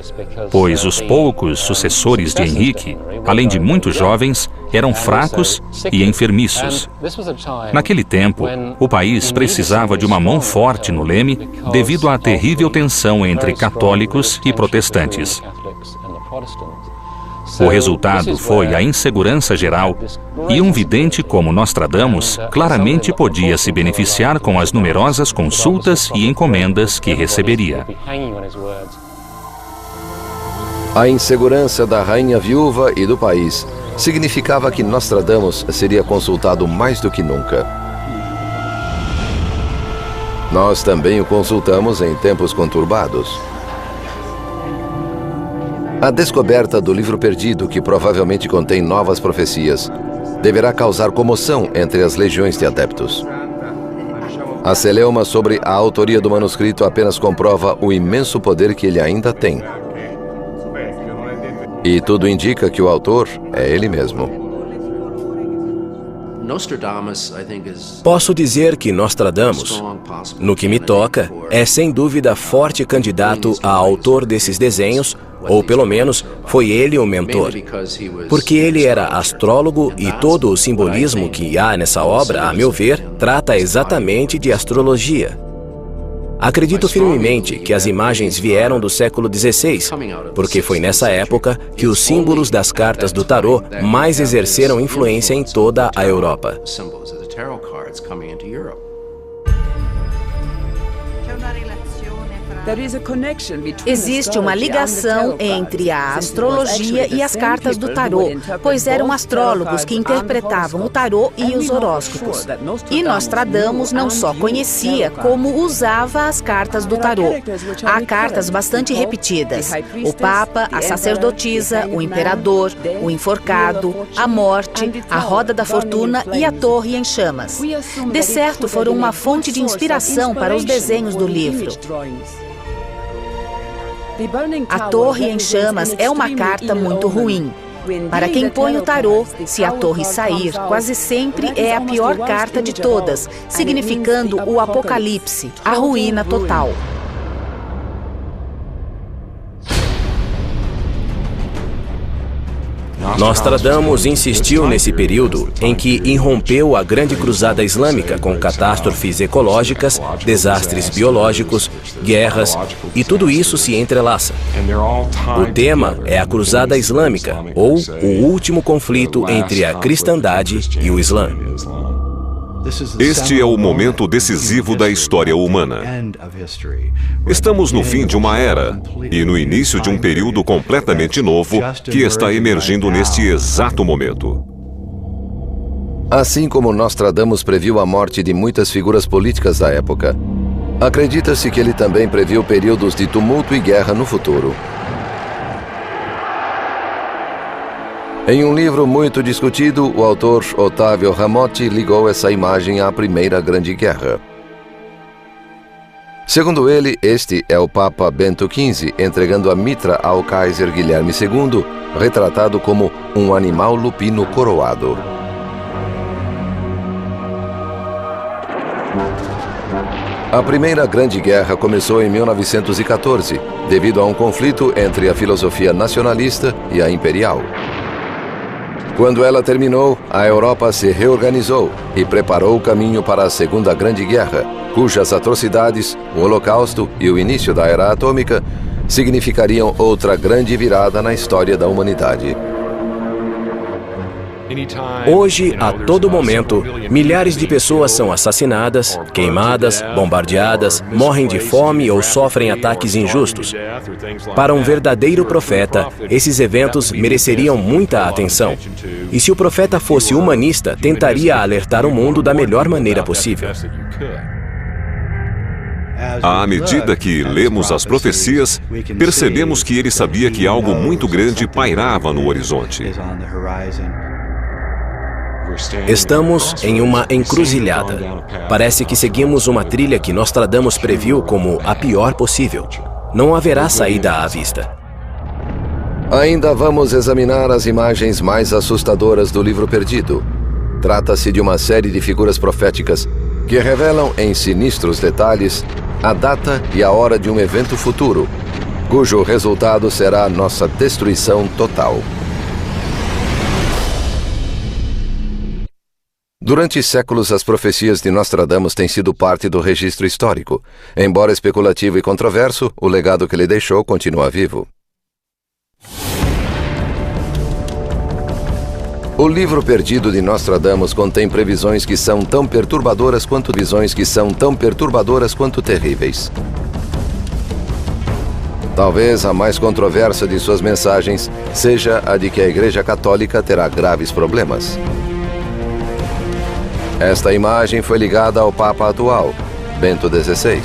Speaker 7: pois os poucos sucessores de Henrique, além de muito jovens, eram fracos e enfermiços. Naquele tempo, o país precisava de uma mão forte no leme devido à terrível tensão entre católicos e protestantes. O resultado foi a insegurança geral, e um vidente como Nostradamus claramente podia se beneficiar com as numerosas consultas e encomendas que receberia.
Speaker 1: A insegurança da rainha viúva e do país significava que Nostradamus seria consultado mais do que nunca. Nós também o consultamos em tempos conturbados. A descoberta do livro perdido, que provavelmente contém novas profecias, deverá causar comoção entre as legiões de adeptos. A celeuma sobre a autoria do manuscrito apenas comprova o imenso poder que ele ainda tem. E tudo indica que o autor é ele mesmo.
Speaker 5: Posso dizer que Nostradamus, no que me toca, é sem dúvida forte candidato a autor desses desenhos, ou pelo menos foi ele o mentor, porque ele era astrólogo e todo o simbolismo que há nessa obra, a meu ver, trata exatamente de astrologia. Acredito firmemente que as imagens vieram do século XVI, porque foi nessa época que os símbolos das cartas do tarô mais exerceram influência em toda a Europa.
Speaker 6: Existe uma ligação entre a astrologia e as cartas do tarô, pois eram astrólogos que interpretavam o tarô e os horóscopos. E Nostradamus não só conhecia, como usava as cartas do tarô. Há cartas bastante repetidas: o Papa, a sacerdotisa, o imperador, o enforcado, a morte, a roda da fortuna e a torre em chamas. De certo, foram uma fonte de inspiração para os desenhos do livro. A torre em chamas é uma carta muito ruim. Para quem põe o tarô, se a torre sair, quase sempre é a pior carta de todas, significando o apocalipse, a ruína total.
Speaker 5: Nostradamus insistiu nesse período em que irrompeu a Grande Cruzada Islâmica com catástrofes ecológicas, desastres biológicos, guerras, e tudo isso se entrelaça. O tema é a Cruzada Islâmica, ou o último conflito entre a cristandade e o Islã.
Speaker 4: Este é o momento decisivo da história humana. Estamos no fim de uma era e no início de um período completamente novo que está emergindo neste exato momento.
Speaker 1: Assim como Nostradamus previu a morte de muitas figuras políticas da época, acredita-se que ele também previu períodos de tumulto e guerra no futuro. Em um livro muito discutido, o autor Ottavio Ramotti ligou essa imagem à Primeira Grande Guerra. Segundo ele, este é o Papa Bento XV entregando a mitra ao Kaiser Guilherme II, retratado como um animal lupino coroado. A Primeira Grande Guerra começou em 1914, devido a um conflito entre a filosofia nacionalista e a imperial. Quando ela terminou, a Europa se reorganizou e preparou o caminho para a Segunda Grande Guerra, cujas atrocidades, o Holocausto e o início da Era Atômica significariam outra grande virada na história da humanidade.
Speaker 5: Hoje, a todo momento, milhares de pessoas são assassinadas, queimadas, bombardeadas, morrem de fome ou sofrem ataques injustos. Para um verdadeiro profeta, esses eventos mereceriam muita atenção. E se o profeta fosse humanista, tentaria alertar o mundo da melhor maneira possível.
Speaker 4: À medida que lemos as profecias, percebemos que ele sabia que algo muito grande pairava no horizonte.
Speaker 5: Estamos em uma encruzilhada. Parece que seguimos uma trilha que Nostradamus previu como a pior possível. Não haverá saída à vista.
Speaker 1: Ainda vamos examinar as imagens mais assustadoras do Livro Perdido. Trata-se de uma série de figuras proféticas que revelam em sinistros detalhes a data e a hora de um evento futuro, cujo resultado será nossa destruição total. Durante séculos, as profecias de Nostradamus têm sido parte do registro histórico. Embora especulativo e controverso, o legado que ele deixou continua vivo. O Livro Perdido de Nostradamus contém previsões que são tão perturbadoras quanto terríveis. Talvez a mais controversa de suas mensagens seja a de que a Igreja Católica terá graves problemas. Esta imagem foi ligada ao Papa atual, Bento XVI.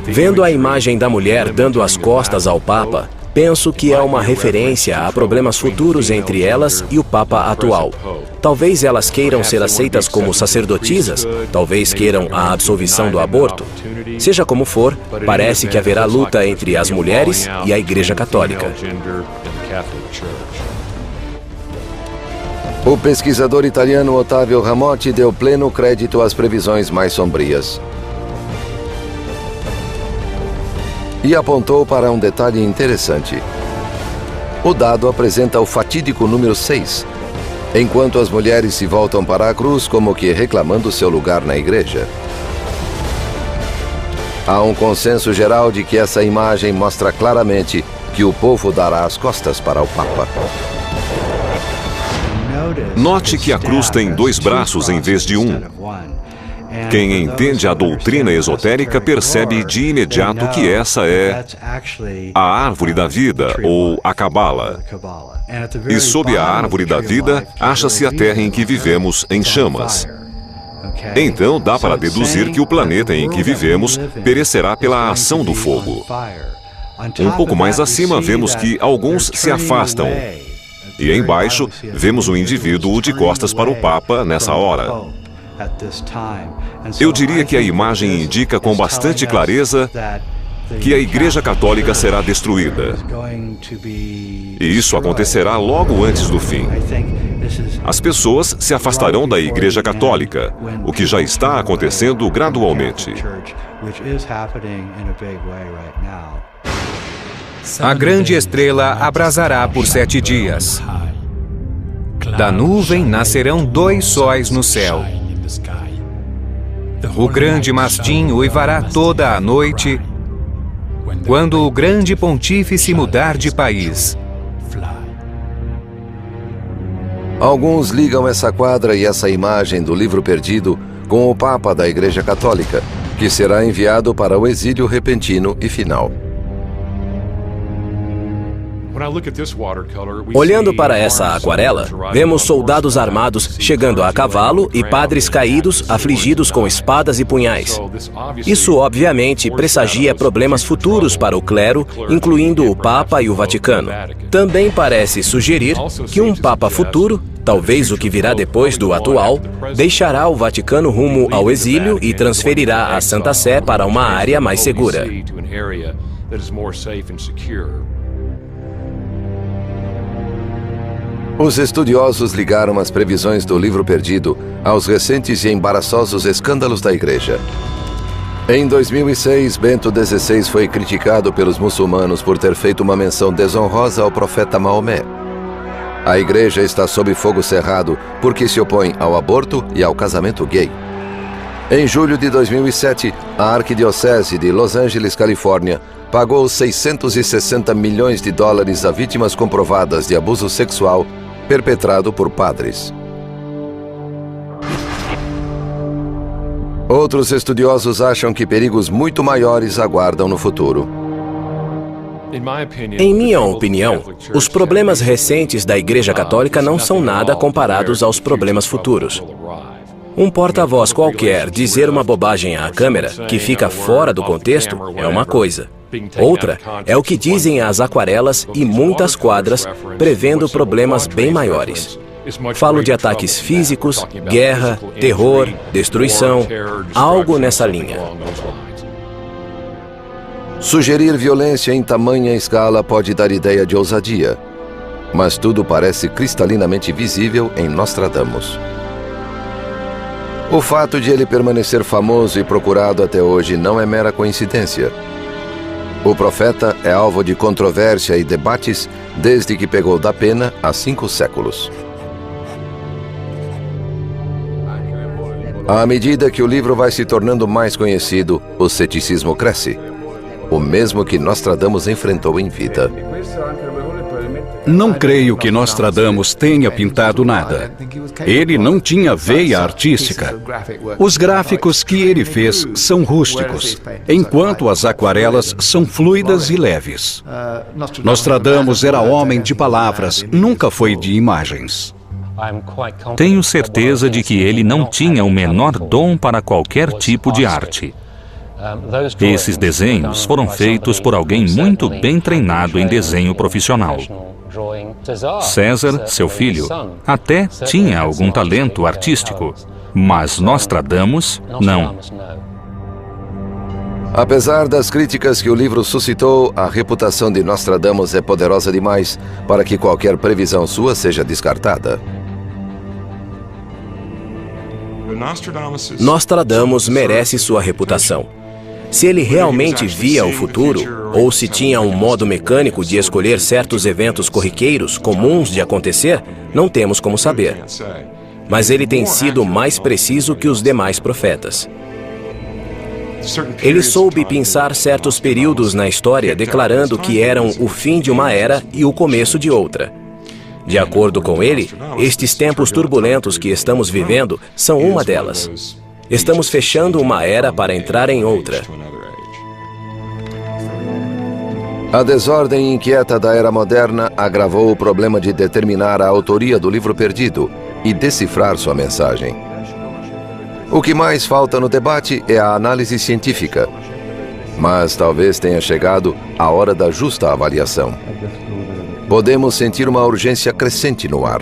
Speaker 5: Vendo a imagem da mulher dando as costas ao Papa, penso que é uma referência a problemas futuros entre elas e o Papa atual. Talvez elas queiram ser aceitas como sacerdotisas, talvez queiram a absolvição do aborto. Seja como for, parece que haverá luta entre as mulheres e a Igreja Católica.
Speaker 1: O pesquisador italiano Ottavio Ramotti deu pleno crédito às previsões mais sombrias. E apontou para um detalhe interessante. O dado apresenta o fatídico número 6, enquanto as mulheres se voltam para a cruz como que reclamando seu lugar na igreja. Há um consenso geral de que essa imagem mostra claramente que o povo dará as costas para o Papa.
Speaker 4: Note que a cruz tem 2 braços em vez de um. Quem entende a doutrina esotérica percebe de imediato que essa é a árvore da vida, ou a Cabala. E sob a árvore da vida, acha-se a terra em que vivemos em chamas. Então dá para deduzir que o planeta em que vivemos perecerá pela ação do fogo. Um pouco mais acima, vemos que alguns se afastam. E embaixo, vemos um indivíduo de costas para o Papa nessa hora. Eu diria que a imagem indica com bastante clareza que a Igreja Católica será destruída. E isso acontecerá logo antes do fim. As pessoas se afastarão da Igreja Católica, o que já está acontecendo gradualmente.
Speaker 8: A grande estrela abrasará por 7 dias. Da nuvem nascerão 2 sóis no céu. O grande mastim uivará toda a noite, quando o grande pontífice mudar de país.
Speaker 1: Alguns ligam essa quadra e essa imagem do Livro Perdido com o Papa da Igreja Católica, que será enviado para o exílio repentino e final.
Speaker 5: Olhando para essa aquarela, vemos soldados armados chegando a cavalo e padres caídos, afligidos com espadas e punhais. Isso, obviamente, pressagia problemas futuros para o clero, incluindo o Papa e o Vaticano. Também parece sugerir que um Papa futuro, talvez o que virá depois do atual, deixará o Vaticano rumo ao exílio e transferirá a Santa Sé para uma área mais segura.
Speaker 1: Os estudiosos ligaram as previsões do Livro Perdido aos recentes e embaraçosos escândalos da Igreja. Em 2006, Bento XVI foi criticado pelos muçulmanos por ter feito uma menção desonrosa ao profeta Maomé. A Igreja está sob fogo cerrado porque se opõe ao aborto e ao casamento gay. Em julho de 2007, a Arquidiocese de Los Angeles, Califórnia, pagou $660 milhões a vítimas comprovadas de abuso sexual perpetrado por padres. Outros estudiosos acham que perigos muito maiores aguardam no futuro.
Speaker 5: Em minha opinião, os problemas recentes da Igreja Católica não são nada comparados aos problemas futuros. Um porta-voz qualquer dizer uma bobagem à câmera que fica fora do contexto é uma coisa. Outra é o que dizem as aquarelas e muitas quadras prevendo problemas bem maiores. Falo de ataques físicos, guerra, terror, destruição, algo nessa linha.
Speaker 1: Sugerir violência em tamanha escala pode dar ideia de ousadia, mas tudo parece cristalinamente visível em Nostradamus. O fato de ele permanecer famoso e procurado até hoje não é mera coincidência. O profeta é alvo de controvérsia e debates desde que pegou da pena há 5 séculos. À medida que o livro vai se tornando mais conhecido, o ceticismo cresce, o mesmo que Nostradamus enfrentou em vida.
Speaker 2: Não creio que Nostradamus tenha pintado nada. Ele não tinha veia artística. Os gráficos que ele fez são rústicos, enquanto as aquarelas são fluidas e leves. Nostradamus era homem de palavras, nunca foi de imagens.
Speaker 7: Tenho certeza de que ele não tinha o menor dom para qualquer tipo de arte. Esses desenhos foram feitos por alguém muito bem treinado em desenho profissional. César, seu filho, até tinha algum talento artístico, mas Nostradamus, não.
Speaker 1: Apesar das críticas que o livro suscitou, a reputação de Nostradamus é poderosa demais para que qualquer previsão sua seja descartada.
Speaker 5: Nostradamus merece sua reputação. Se ele realmente via o futuro, ou se tinha um modo mecânico de escolher certos eventos corriqueiros comuns de acontecer, não temos como saber. Mas ele tem sido mais preciso que os demais profetas. Ele soube pensar certos períodos na história, declarando que eram o fim de uma era e o começo de outra. De acordo com ele, estes tempos turbulentos que estamos vivendo são uma delas. Estamos fechando uma era para entrar em outra.
Speaker 1: A desordem inquieta da era moderna agravou o problema de determinar a autoria do Livro Perdido e decifrar sua mensagem. O que mais falta no debate é a análise científica. Mas talvez tenha chegado a hora da justa avaliação. Podemos sentir uma urgência crescente no ar.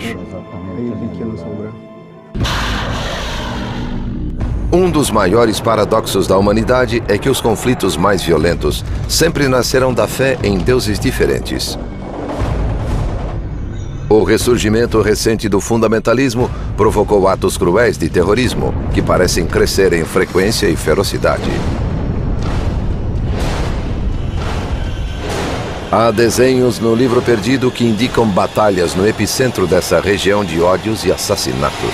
Speaker 1: Um dos maiores paradoxos da humanidade é que os conflitos mais violentos sempre nasceram da fé em deuses diferentes. O ressurgimento recente do fundamentalismo provocou atos cruéis de terrorismo, que parecem crescer em frequência e ferocidade. Há desenhos no Livro Perdido que indicam batalhas no epicentro dessa região de ódios e assassinatos.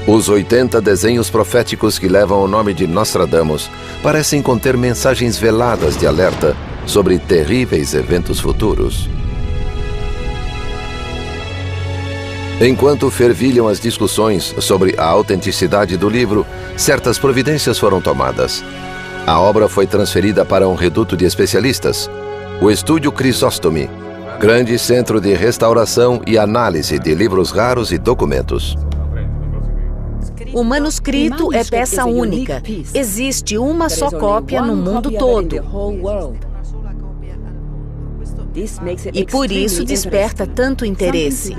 Speaker 1: Os 80 desenhos proféticos que levam o nome de Nostradamus parecem conter mensagens veladas de alerta sobre terríveis eventos futuros. Enquanto fervilham as discussões sobre a autenticidade do livro, certas providências foram tomadas. A obra foi transferida para um reduto de especialistas, o Estúdio Crisóstomo, grande centro de restauração e análise de livros raros e documentos.
Speaker 6: O manuscrito é peça única. Existe uma só cópia no mundo todo. E por isso desperta tanto interesse.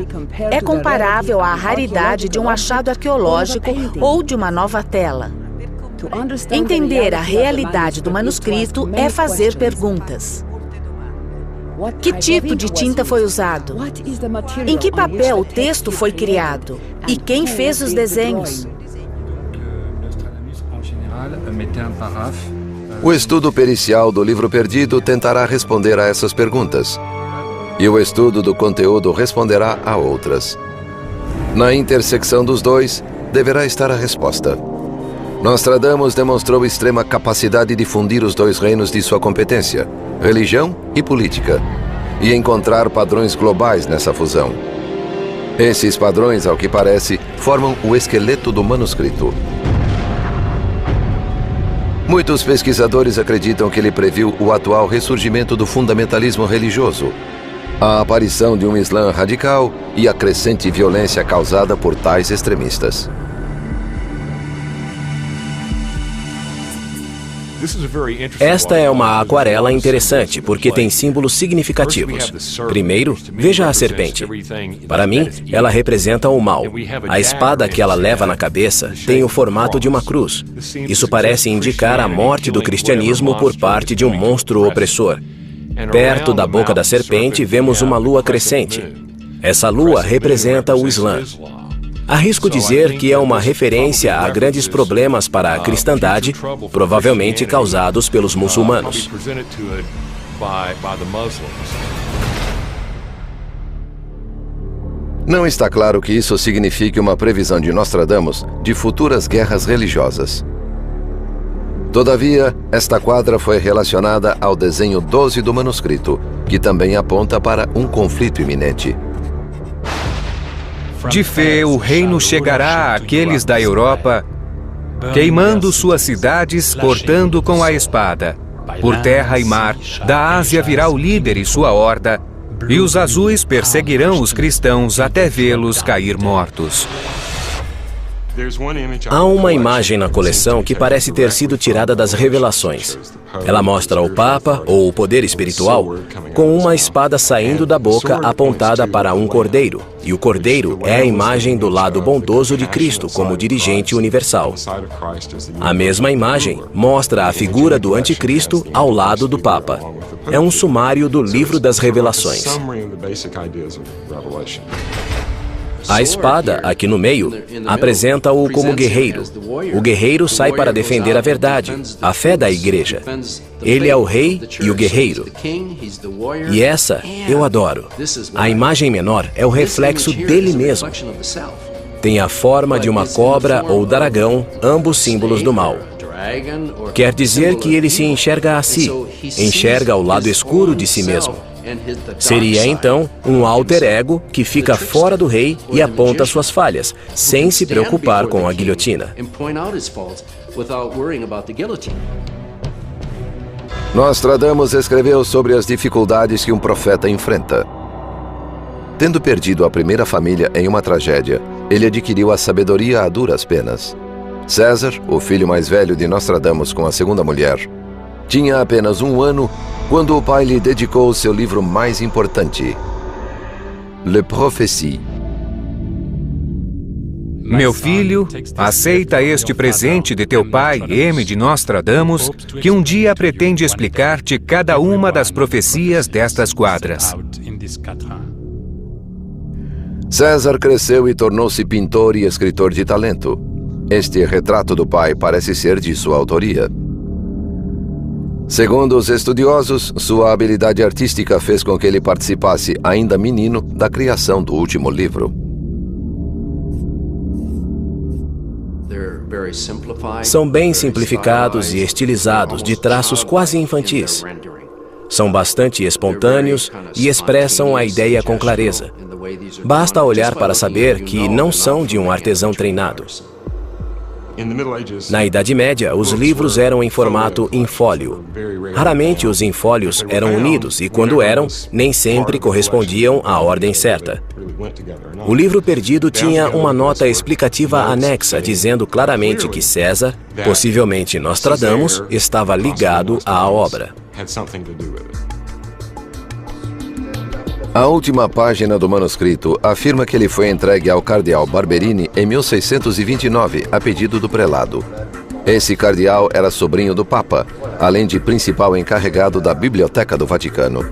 Speaker 6: É comparável à raridade de um achado arqueológico ou de uma nova tela. Entender a realidade do manuscrito é fazer perguntas. Que tipo de tinta foi usado? Em que papel o texto foi criado? E quem fez os desenhos?
Speaker 1: O estudo pericial do livro perdido tentará responder a essas perguntas. E o estudo do conteúdo responderá a outras. Na intersecção dos dois, deverá estar a resposta. Nostradamus demonstrou extrema capacidade de fundir os dois reinos de sua competência, religião e política, e encontrar padrões globais nessa fusão. Esses padrões, ao que parece, formam o esqueleto do manuscrito. Muitos pesquisadores acreditam que ele previu o atual ressurgimento do fundamentalismo religioso, a aparição de um Islã radical e a crescente violência causada por tais extremistas.
Speaker 5: Esta é uma aquarela interessante porque tem símbolos significativos. Primeiro, veja a serpente. Para mim, ela representa o mal. A espada que ela leva na cabeça tem o formato de uma cruz. Isso parece indicar a morte do cristianismo por parte de um monstro opressor. Perto da boca da serpente, vemos uma lua crescente. Essa lua representa o Islã. Arrisco dizer que é uma referência a grandes problemas para a cristandade, provavelmente causados pelos muçulmanos.
Speaker 1: Não está claro que isso signifique uma previsão de Nostradamus de futuras guerras religiosas. Todavia, esta quadra foi relacionada ao desenho 12 do manuscrito, que também aponta para um conflito iminente.
Speaker 8: De fé, o reino chegará àqueles da Europa, queimando suas cidades, cortando com a espada. Por terra e mar, da Ásia virá o líder e sua horda, e os azuis perseguirão os cristãos até vê-los cair mortos.
Speaker 5: Há uma imagem na coleção que parece ter sido tirada das Revelações. Ela mostra o Papa, ou o poder espiritual, com uma espada saindo da boca apontada para um cordeiro. E o cordeiro é a imagem do lado bondoso de Cristo como dirigente universal. A mesma imagem mostra a figura do anticristo ao lado do Papa. É um sumário do livro das Revelações. A espada, aqui no meio, apresenta-o como guerreiro. O guerreiro sai para defender a verdade, a fé da igreja. Ele é o rei e o guerreiro. E essa eu adoro. A imagem menor é o reflexo dele mesmo. Tem a forma de uma cobra ou dragão, ambos símbolos do mal. Quer dizer que ele se enxerga a si, enxerga o lado escuro de si mesmo. Seria, então, um alter ego que fica fora do rei e aponta suas falhas, sem se preocupar com a guilhotina.
Speaker 1: Nostradamus escreveu sobre as dificuldades que um profeta enfrenta. Tendo perdido a primeira família em uma tragédia, ele adquiriu a sabedoria a duras penas. César, o filho mais velho de Nostradamus com a segunda mulher, tinha apenas 1 ano quando o pai lhe dedicou seu livro mais importante, Le Prophétie.
Speaker 8: Meu filho, aceita este presente de teu pai, M. de Nostradamus, que um dia pretende explicar-te cada uma das profecias destas quadras.
Speaker 1: César cresceu e tornou-se pintor e escritor de talento. Este retrato do pai parece ser de sua autoria. Segundo os estudiosos, sua habilidade artística fez com que ele participasse, ainda menino, da criação do último livro.
Speaker 5: São bem simplificados e estilizados, de traços quase infantis. São bastante espontâneos e expressam a ideia com clareza. Basta olhar para saber que não são de um artesão treinado. Na Idade Média, os livros eram em formato infólio. Raramente os infólios eram unidos e, quando eram, nem sempre correspondiam à ordem certa. O livro perdido tinha uma nota explicativa anexa dizendo claramente que César, possivelmente Nostradamus, estava ligado à obra.
Speaker 1: A última página do manuscrito afirma que ele foi entregue ao cardeal Barberini em 1629, a pedido do prelado. Esse cardeal era sobrinho do Papa, além de principal encarregado da Biblioteca do Vaticano.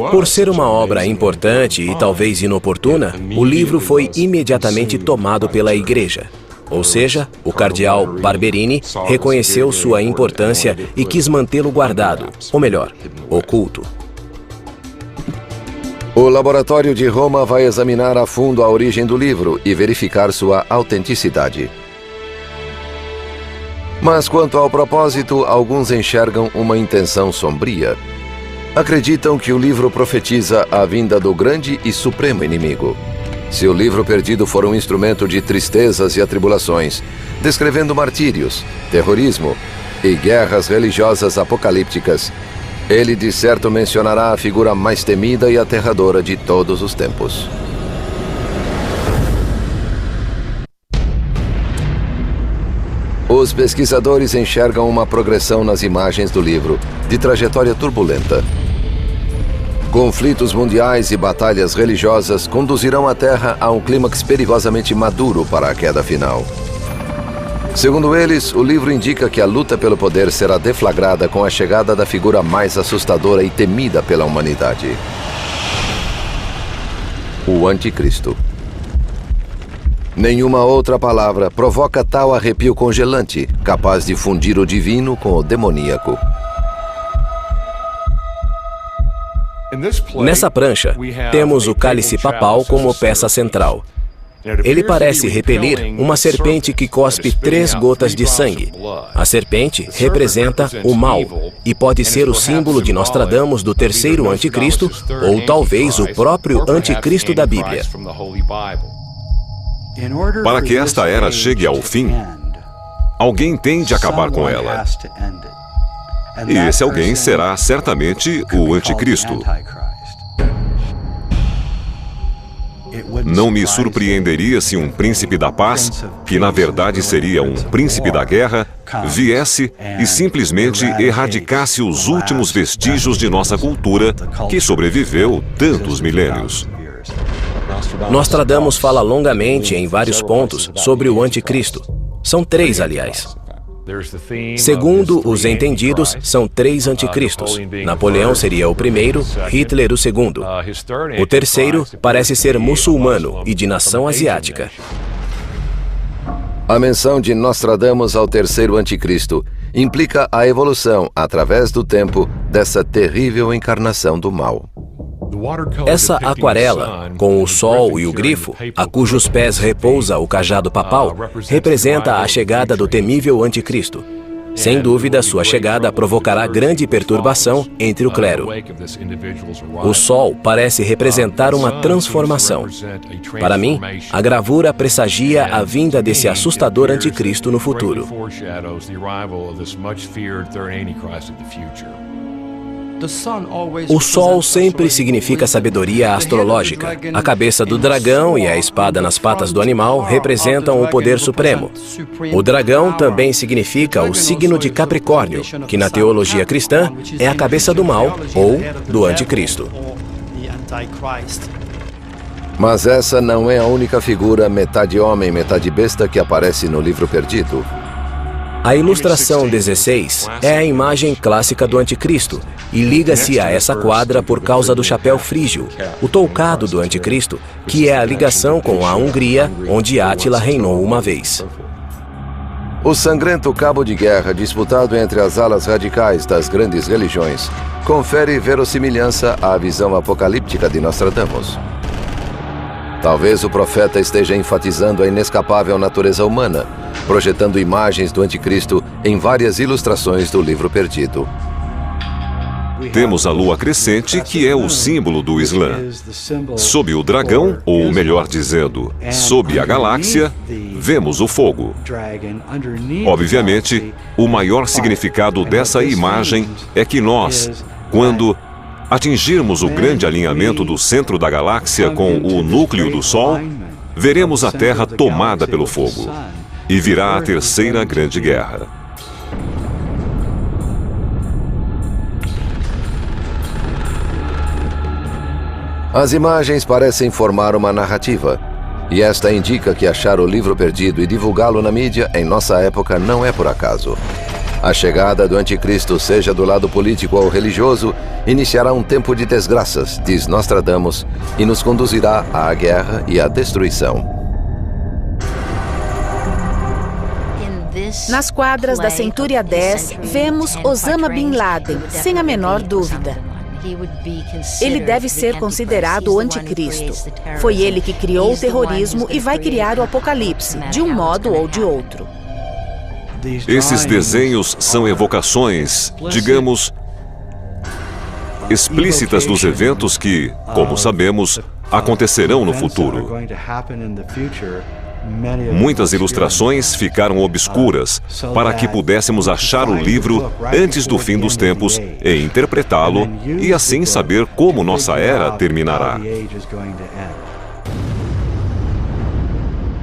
Speaker 5: Por ser uma obra importante e talvez inoportuna, o livro foi imediatamente tomado pela Igreja. Ou seja, o cardeal Barberini reconheceu sua importância e quis mantê-lo guardado, ou melhor, oculto.
Speaker 1: O laboratório de Roma vai examinar a fundo a origem do livro e verificar sua autenticidade. Mas quanto ao propósito, alguns enxergam uma intenção sombria. Acreditam que o livro profetiza a vinda do grande e supremo inimigo. Se o livro perdido for um instrumento de tristezas e atribulações, descrevendo martírios, terrorismo e guerras religiosas apocalípticas, ele de certo mencionará a figura mais temida e aterradora de todos os tempos. Os pesquisadores enxergam uma progressão nas imagens do livro, de trajetória turbulenta. Conflitos mundiais e batalhas religiosas conduzirão a Terra a um clímax perigosamente maduro para a queda final. Segundo eles, o livro indica que a luta pelo poder será deflagrada com a chegada da figura mais assustadora e temida pela humanidade: o Anticristo. Nenhuma outra palavra provoca tal arrepio congelante, capaz de fundir o divino com o demoníaco.
Speaker 5: Nessa prancha, temos o cálice papal como peça central. Ele parece repelir uma serpente que cospe 3 gotas de sangue. A serpente representa o mal e pode ser o símbolo de Nostradamus do terceiro anticristo ou talvez o próprio anticristo da Bíblia.
Speaker 4: Para que esta era chegue ao fim, alguém tem de acabar com ela. E esse alguém será certamente o anticristo. Não me surpreenderia se um príncipe da paz, que na verdade seria um príncipe da guerra, viesse e simplesmente erradicasse os últimos vestígios de nossa cultura que sobreviveu tantos milênios.
Speaker 5: Nostradamus fala longamente em vários pontos sobre o anticristo. São 3, aliás. Segundo os entendidos, são 3 anticristos. Napoleão seria o primeiro, Hitler o segundo. O terceiro parece ser muçulmano e de nação asiática.
Speaker 1: A menção de Nostradamus ao terceiro anticristo implica a evolução, através do tempo, dessa terrível encarnação do mal.
Speaker 5: Essa aquarela, com o sol e o grifo, a cujos pés repousa o cajado papal, representa a chegada do temível anticristo. Sem dúvida, sua chegada provocará grande perturbação entre o clero. O sol parece representar uma transformação. Para mim, a gravura pressagia a vinda desse assustador anticristo no futuro. O sol sempre significa sabedoria astrológica. A cabeça do dragão e a espada nas patas do animal representam o poder supremo. O dragão também significa o signo de Capricórnio, que na teologia cristã é a cabeça do mal ou do anticristo.
Speaker 1: Mas essa não é a única figura metade homem, metade besta que aparece no livro perdido.
Speaker 5: A ilustração 16 é a imagem clássica do anticristo e liga-se a essa quadra por causa do chapéu frígio, o toucado do anticristo, que é a ligação com a Hungria, onde Átila reinou uma vez.
Speaker 1: O sangrento cabo de guerra disputado entre as alas radicais das grandes religiões confere verossimilhança à visão apocalíptica de Nostradamus. Talvez o profeta esteja enfatizando a inescapável natureza humana, projetando imagens do anticristo em várias ilustrações do livro perdido.
Speaker 4: Temos a lua crescente, que é o símbolo do Islã. Sob o dragão, ou melhor dizendo, sob a galáxia, vemos o fogo. Obviamente, o maior significado dessa imagem é que nós, quando atingirmos o grande alinhamento do centro da galáxia com o núcleo do Sol, veremos a Terra tomada pelo fogo. E virá a Terceira Grande Guerra.
Speaker 1: As imagens parecem formar uma narrativa, e esta indica que achar o livro perdido e divulgá-lo na mídia em nossa época não é por acaso. A chegada do anticristo, seja do lado político ou religioso, iniciará um tempo de desgraças, diz Nostradamus, e nos conduzirá à guerra e à destruição.
Speaker 6: Nas quadras da Centúria 10, vemos Osama Bin Laden, sem a menor dúvida. Ele deve ser considerado o anticristo. Foi ele que criou o terrorismo e vai criar o apocalipse, de um modo ou de outro.
Speaker 4: Esses desenhos são evocações, digamos, explícitas dos eventos que, como sabemos, acontecerão no futuro. Muitas ilustrações ficaram obscuras para que pudéssemos achar o livro antes do fim dos tempos e interpretá-lo e assim saber como nossa era terminará.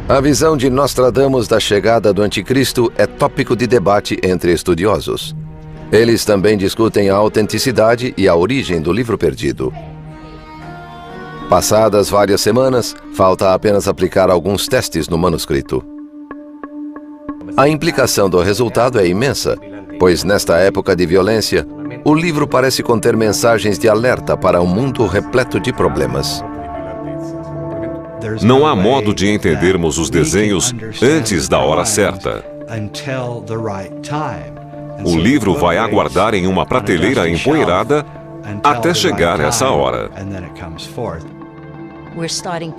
Speaker 1: A visão de Nostradamus da chegada do anticristo é tópico de debate entre estudiosos. Eles também discutem a autenticidade e a origem do livro perdido. Passadas várias semanas, falta apenas aplicar alguns testes no manuscrito. A implicação do resultado é imensa, pois nesta época de violência, o livro parece conter mensagens de alerta para um mundo repleto de problemas.
Speaker 4: Não há modo de entendermos os desenhos antes da hora certa. O livro vai aguardar em uma prateleira empoeirada até chegar essa hora.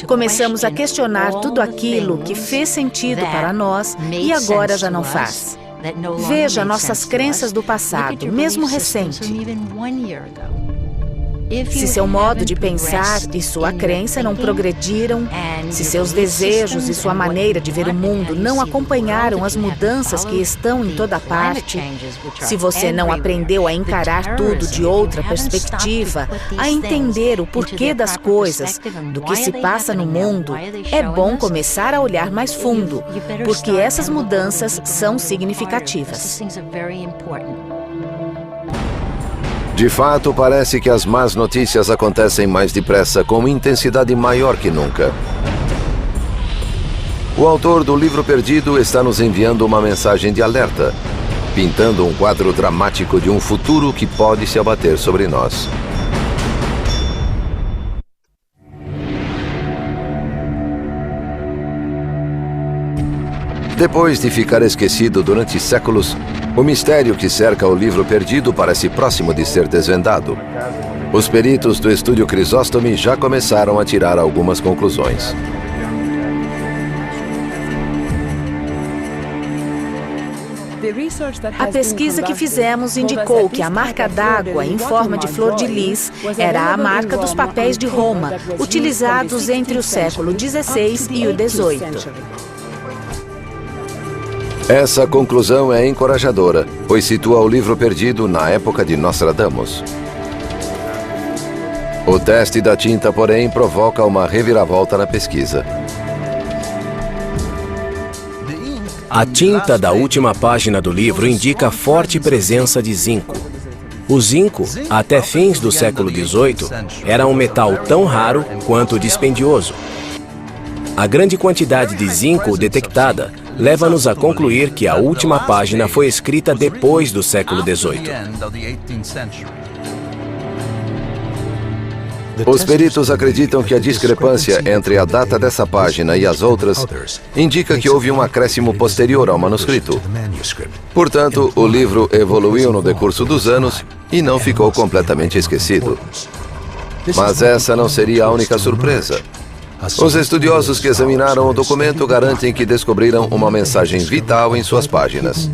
Speaker 6: Começamos a questionar tudo aquilo que fez sentido para nós e agora já não faz. Veja nossas crenças do passado, mesmo recente. Se seu modo de pensar e sua crença não progrediram, se seus desejos e sua maneira de ver o mundo não acompanharam as mudanças que estão em toda parte, se você não aprendeu a encarar tudo de outra perspectiva, a entender o porquê das coisas, do que se passa no mundo, é bom começar a olhar mais fundo, porque essas mudanças são significativas.
Speaker 1: De fato, parece que as más notícias acontecem mais depressa, com intensidade maior que nunca. O autor do livro perdido está nos enviando uma mensagem de alerta, pintando um quadro dramático de um futuro que pode se abater sobre nós. Depois de ficar esquecido durante séculos, o mistério que cerca o livro perdido parece próximo de ser desvendado. Os peritos do Estúdio Crisóstomo já começaram a tirar algumas conclusões.
Speaker 6: A pesquisa que fizemos indicou que a marca d'água em forma de flor de lis era a marca dos papéis de Roma, utilizados entre o século XVI e o XVIII.
Speaker 1: Essa conclusão é encorajadora, pois situa o livro perdido na época de Nostradamus. O teste da tinta, porém, provoca uma reviravolta na pesquisa.
Speaker 5: A tinta da última página do livro indica forte presença de zinco. O zinco, até fins do século XVIII, era um metal tão raro quanto dispendioso. A grande quantidade de zinco detectada leva-nos a concluir que a última página foi escrita depois do século XVIII.
Speaker 1: Os peritos acreditam que a discrepância entre a data dessa página e as outras indica que houve um acréscimo posterior ao manuscrito. Portanto, o livro evoluiu no decurso dos anos e não ficou completamente esquecido. Mas essa não seria a única surpresa. Os estudiosos que examinaram o documento garantem que descobriram uma mensagem vital em suas páginas.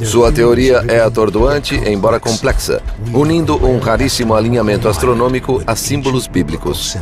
Speaker 1: Sua teoria é atordoante, embora complexa, unindo um raríssimo alinhamento astronômico a símbolos bíblicos.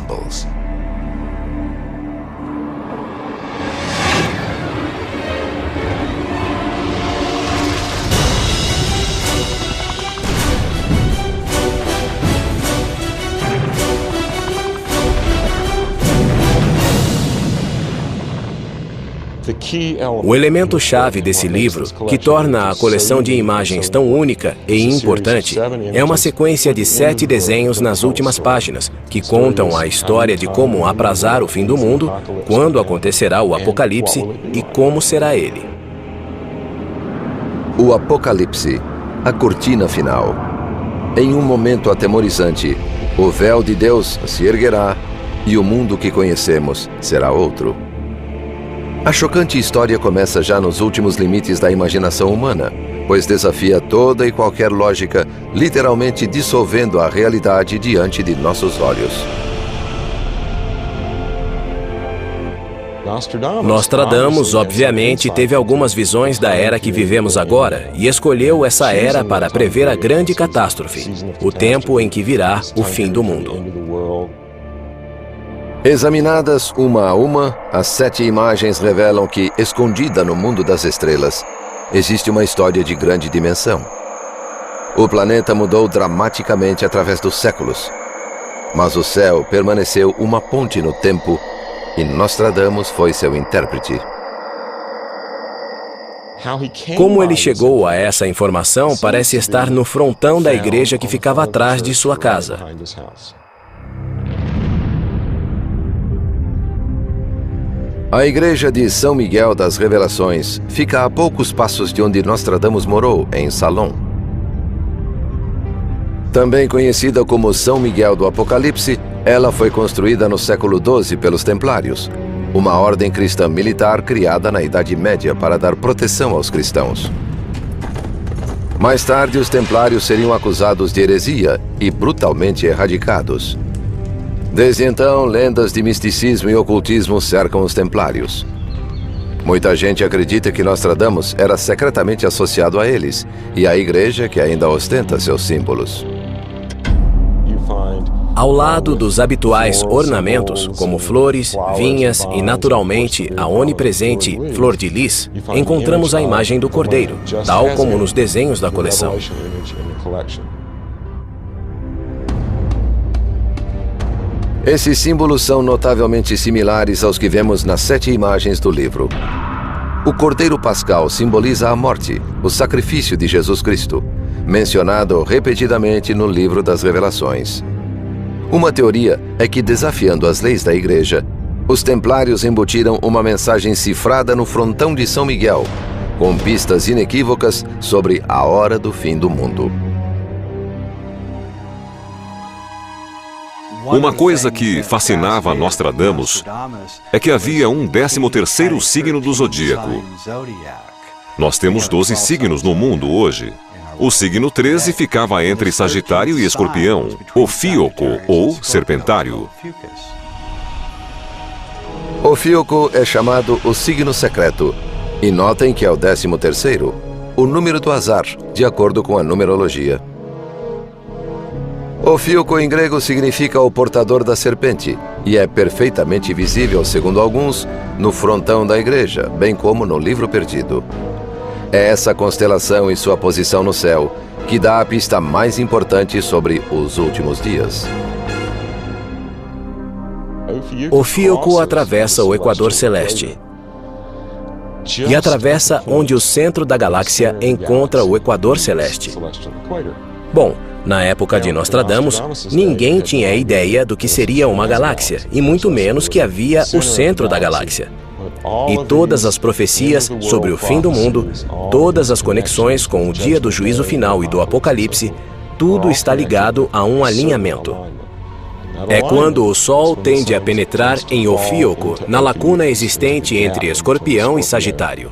Speaker 5: O elemento-chave desse livro, que torna a coleção de imagens tão única e importante, é uma sequência de 7 desenhos nas últimas páginas, que contam a história de como aprazar o fim do mundo, quando acontecerá o Apocalipse e como será ele.
Speaker 1: O Apocalipse, a cortina final. Em um momento atemorizante, o véu de Deus se erguerá e o mundo que conhecemos será outro. A chocante história começa já nos últimos limites da imaginação humana, pois desafia toda e qualquer lógica, literalmente dissolvendo a realidade diante de nossos olhos.
Speaker 5: Nostradamus, obviamente, teve algumas visões da era que vivemos agora e escolheu essa era para prever a grande catástrofe, o tempo em que virá o fim do mundo.
Speaker 1: Examinadas uma a uma, as 7 imagens revelam que, escondida no mundo das estrelas, existe uma história de grande dimensão. O planeta mudou dramaticamente através dos séculos, mas o céu permaneceu uma ponte no tempo e Nostradamus foi seu intérprete.
Speaker 5: Como ele chegou a essa informação parece estar no frontão da igreja que ficava atrás de sua casa.
Speaker 1: A igreja de São Miguel das Revelações fica a poucos passos de onde Nostradamus morou, em Salom. Também conhecida como São Miguel do Apocalipse, ela foi construída no século XII pelos Templários, uma ordem cristã militar criada na Idade Média para dar proteção aos cristãos. Mais tarde, os Templários seriam acusados de heresia e brutalmente erradicados. Desde então, lendas de misticismo e ocultismo cercam os Templários. Muita gente acredita que Nostradamus era secretamente associado a eles e à igreja que ainda ostenta seus símbolos.
Speaker 5: Ao lado dos habituais ornamentos, como flores, vinhas e, naturalmente, a onipresente flor de lis, encontramos a imagem do Cordeiro, tal como nos desenhos da coleção.
Speaker 1: Esses símbolos são notavelmente similares aos que vemos nas 7 imagens do livro. O Cordeiro Pascal simboliza a morte, o sacrifício de Jesus Cristo, mencionado repetidamente no livro das Revelações. Uma teoria é que, desafiando as leis da igreja, os Templários embutiram uma mensagem cifrada no frontão de São Miguel, com pistas inequívocas sobre a hora do fim do mundo.
Speaker 4: Uma coisa que fascinava Nostradamus é que havia um 13º signo do zodíaco. Nós temos 12 signos no mundo hoje. O signo 13 ficava entre Sagitário e Escorpião, Ofiuco ou Serpentário.
Speaker 1: Ofiuco é chamado o signo secreto, e notem que é o 13º, o número do azar, de acordo com a numerologia. Ofiuco em grego significa o portador da serpente e é perfeitamente visível, segundo alguns, no frontão da igreja, bem como no livro perdido. É essa constelação e sua posição no céu que dá a pista mais importante sobre os últimos dias.
Speaker 5: Ofiuco atravessa o equador celeste e atravessa onde o centro da galáxia encontra o equador celeste. Bom, na época de Nostradamus, ninguém tinha ideia do que seria uma galáxia, e muito menos que havia o centro da galáxia. E todas as profecias sobre o fim do mundo, todas as conexões com o dia do juízo final e do Apocalipse, tudo está ligado a um alinhamento. É quando o Sol tende a penetrar em Ofiuco, na lacuna existente entre Escorpião e Sagitário.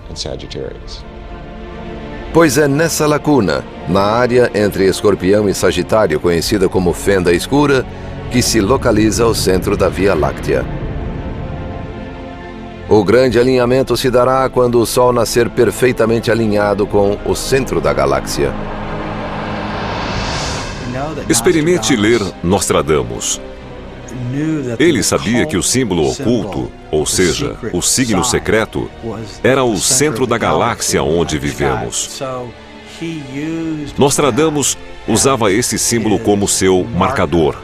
Speaker 1: Pois é nessa lacuna, na área entre Escorpião e Sagitário, conhecida como Fenda Escura, que se localiza o centro da Via Láctea. O grande alinhamento se dará quando o Sol nascer perfeitamente alinhado com o centro da galáxia.
Speaker 4: Experimente ler Nostradamus. Ele sabia que o símbolo oculto, ou seja, o signo secreto, era o centro da galáxia onde vivemos. Nostradamus usava esse símbolo como seu marcador.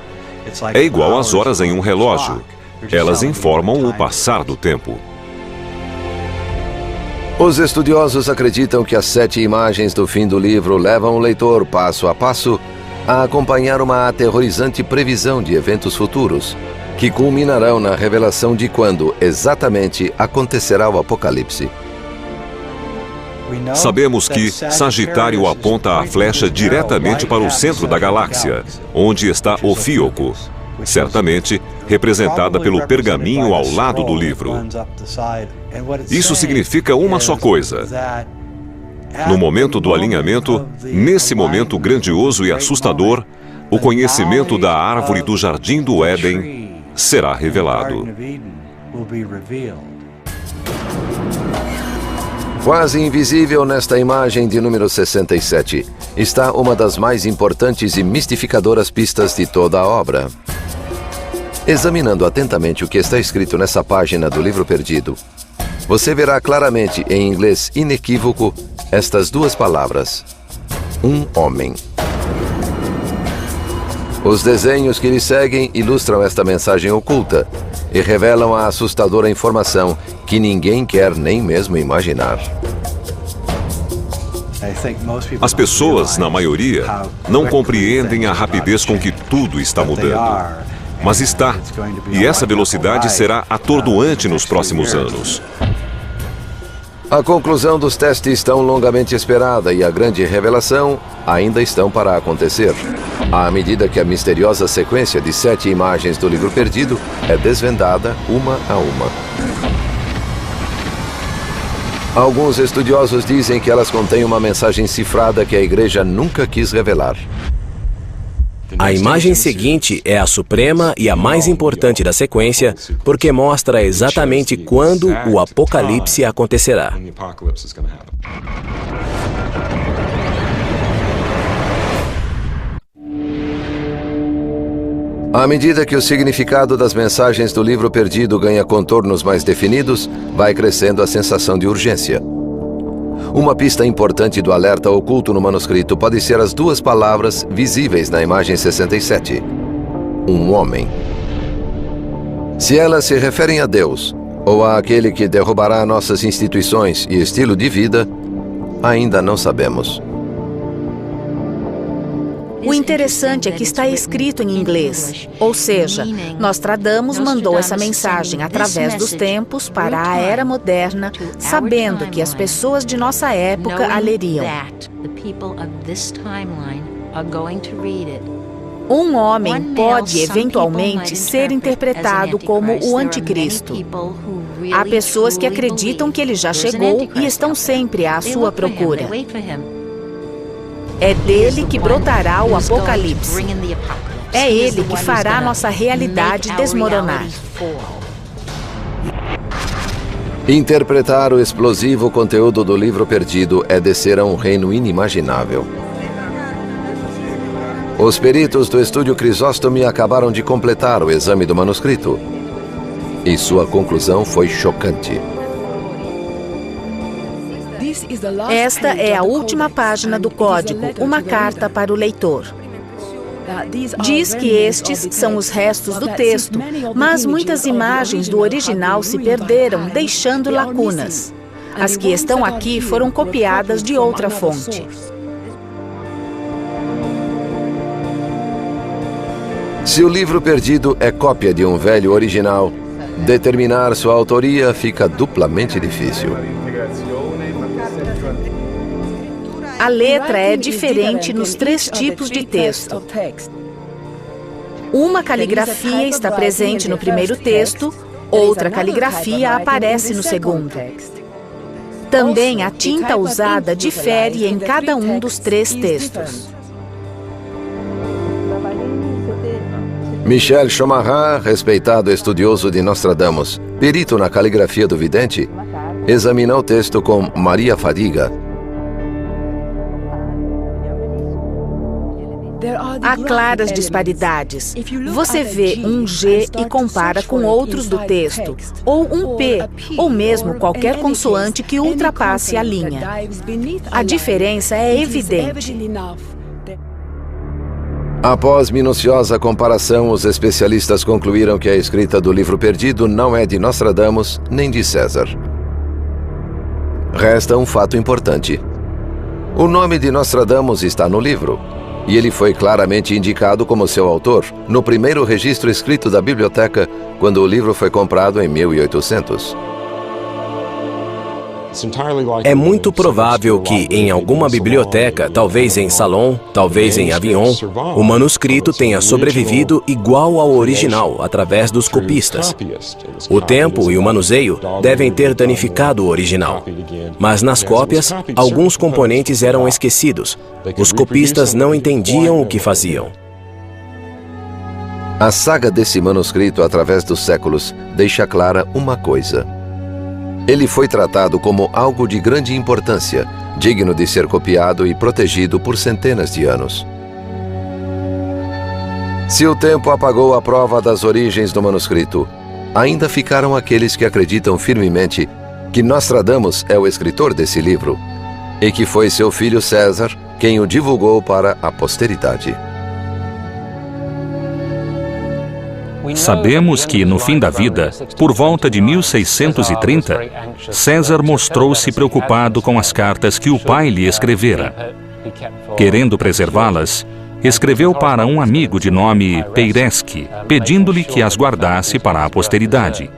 Speaker 4: É igual às horas em um relógio. Elas informam o passar do tempo.
Speaker 1: Os estudiosos acreditam que as 7 imagens do fim do livro levam o leitor, passo a passo, a acompanhar uma aterrorizante previsão de eventos futuros, que culminarão na revelação de quando exatamente acontecerá o Apocalipse.
Speaker 4: Sabemos que Sagitário aponta a flecha diretamente para o centro da galáxia, onde está Ofiuco, certamente representada pelo pergaminho ao lado do livro. Isso significa uma só coisa. No momento do alinhamento, nesse momento grandioso e assustador, o conhecimento da árvore do Jardim do Éden será revelado.
Speaker 1: Quase invisível nesta imagem de número 67, está uma das mais importantes e mistificadoras pistas de toda a obra. Examinando atentamente o que está escrito nessa página do livro perdido, você verá claramente, em inglês inequívoco, estas 2 palavras: um homem. Os desenhos que lhe seguem ilustram esta mensagem oculta e revelam a assustadora informação que ninguém quer nem mesmo imaginar.
Speaker 4: As pessoas, na maioria, não compreendem a rapidez com que tudo está mudando. Mas está, e essa velocidade será atordoante nos próximos anos.
Speaker 1: A conclusão dos testes tão longamente esperada e a grande revelação ainda estão para acontecer, à medida que a misteriosa sequência de 7 imagens do livro perdido é desvendada uma a uma. Alguns estudiosos dizem que elas contêm uma mensagem cifrada que a Igreja nunca quis revelar.
Speaker 5: A imagem seguinte é a suprema e a mais importante da sequência, porque mostra exatamente quando o Apocalipse acontecerá.
Speaker 1: À medida que o significado das mensagens do livro perdido ganha contornos mais definidos, vai crescendo a sensação de urgência. Uma pista importante do alerta oculto no manuscrito pode ser as 2 palavras visíveis na imagem 67. Um homem. Se elas se referem a Deus, ou àquele que derrubará nossas instituições e estilo de vida, ainda não sabemos.
Speaker 6: O interessante é que está escrito em inglês, ou seja, Nostradamus mandou essa mensagem através dos tempos para a era moderna, sabendo que as pessoas de nossa época a leriam. Um homem pode eventualmente ser interpretado como o anticristo. Há pessoas que acreditam que ele já chegou e estão sempre à sua procura. É dele que brotará o Apocalipse. É ele que fará nossa realidade desmoronar.
Speaker 1: Interpretar o explosivo conteúdo do livro perdido é descer a um reino inimaginável. Os peritos do Estúdio Crisóstomo acabaram de completar o exame do manuscrito. E sua conclusão foi chocante.
Speaker 6: Esta é a última página do código, uma carta para o leitor. Diz que estes são os restos do texto, mas muitas imagens do original se perderam, deixando lacunas. As que estão aqui foram copiadas de outra fonte.
Speaker 1: Se o livro perdido é cópia de um velho original, determinar sua autoria fica duplamente difícil.
Speaker 6: A letra é diferente nos 3 tipos de texto. Uma caligrafia está presente no primeiro texto, outra caligrafia aparece no segundo. Também a tinta usada difere em cada um dos 3 textos.
Speaker 1: Michel Chomarin, respeitado estudioso de Nostradamus, perito na caligrafia do vidente, examinou o texto com Maria Fadiga.
Speaker 6: Há claras disparidades. Você vê um G e compara com outros do texto, ou um P, ou mesmo qualquer consoante que ultrapasse a linha. A diferença é evidente.
Speaker 1: Após minuciosa comparação, os especialistas concluíram que a escrita do livro perdido não é de Nostradamus nem de César. Resta um fato importante. O nome de Nostradamus está no livro, e ele foi claramente indicado como seu autor no primeiro registro escrito da biblioteca, quando o livro foi comprado em 1800.
Speaker 5: É muito provável que, em alguma biblioteca, talvez em Salon, talvez em Avignon, o manuscrito tenha sobrevivido igual ao original, através dos copistas. O tempo e o manuseio devem ter danificado o original. Mas nas cópias, alguns componentes eram esquecidos. Os copistas não entendiam o que faziam.
Speaker 1: A saga desse manuscrito através dos séculos deixa clara uma coisa. Ele foi tratado como algo de grande importância, digno de ser copiado e protegido por centenas de anos. Se o tempo apagou a prova das origens do manuscrito, ainda ficaram aqueles que acreditam firmemente que Nostradamus é o escritor desse livro e que foi seu filho César quem o divulgou para a posteridade.
Speaker 7: Sabemos que, no fim da vida, por volta de 1630, César mostrou-se preocupado com as cartas que o pai lhe escrevera. Querendo preservá-las, escreveu para um amigo de nome Peiresc, pedindo-lhe que as guardasse para a posteridade.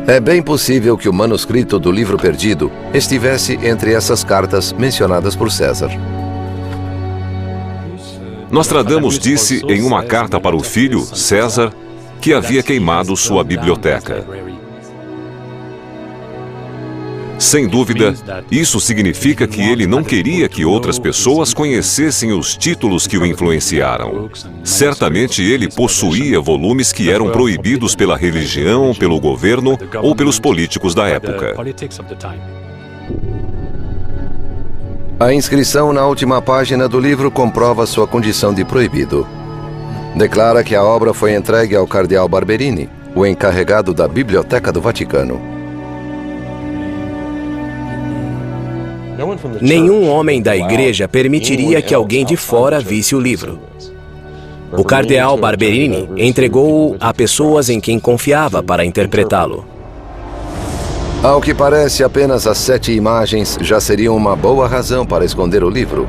Speaker 1: É bem possível que o manuscrito do livro perdido estivesse entre essas cartas mencionadas por César.
Speaker 4: Nostradamus disse em uma carta para o filho, César, que havia queimado sua biblioteca. Sem dúvida, isso significa que ele não queria que outras pessoas conhecessem os títulos que o influenciaram. Certamente ele possuía volumes que eram proibidos pela religião, pelo governo ou pelos políticos da época.
Speaker 1: A inscrição na última página do livro comprova sua condição de proibido. Declara que a obra foi entregue ao cardeal Barberini, o encarregado da Biblioteca do Vaticano.
Speaker 5: Nenhum homem da igreja permitiria que alguém de fora visse o livro. O cardeal Barberini entregou-o a pessoas em quem confiava para interpretá-lo.
Speaker 1: Ao que parece, apenas as 7 imagens já seriam uma boa razão para esconder o livro,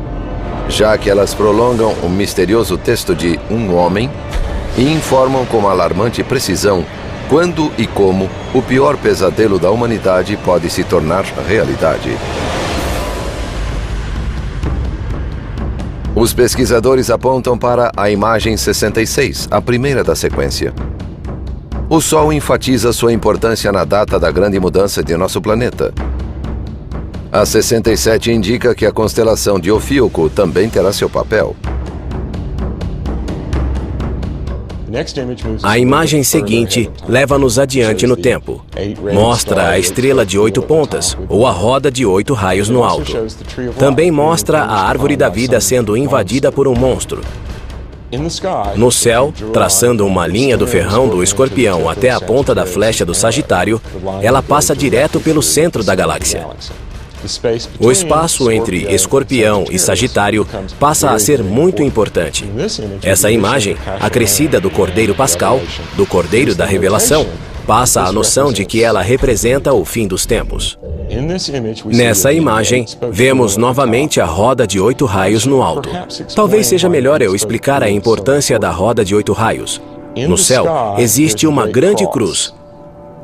Speaker 1: já que elas prolongam o misterioso texto de um homem e informam com alarmante precisão quando e como o pior pesadelo da humanidade pode se tornar realidade. Os pesquisadores apontam para a imagem 66, a primeira da sequência. O Sol enfatiza sua importância na data da grande mudança de nosso planeta. A 67 indica que a constelação de Ofiuco também terá seu papel.
Speaker 5: A imagem seguinte leva-nos adiante no tempo. Mostra a estrela de 8 pontas, ou a roda de 8 raios no alto. Também mostra a árvore da vida sendo invadida por um monstro. No céu, traçando uma linha do ferrão do Escorpião até a ponta da flecha do Sagitário, ela passa direto pelo centro da galáxia. O espaço entre Escorpião e Sagitário passa a ser muito importante. Essa imagem, acrescida do Cordeiro Pascal, do Cordeiro da Revelação, passa a noção de que ela representa o fim dos tempos. Nessa imagem, vemos novamente a roda de 8 raios no alto. Talvez seja melhor eu explicar a importância da roda de 8 raios. No céu, existe uma grande cruz.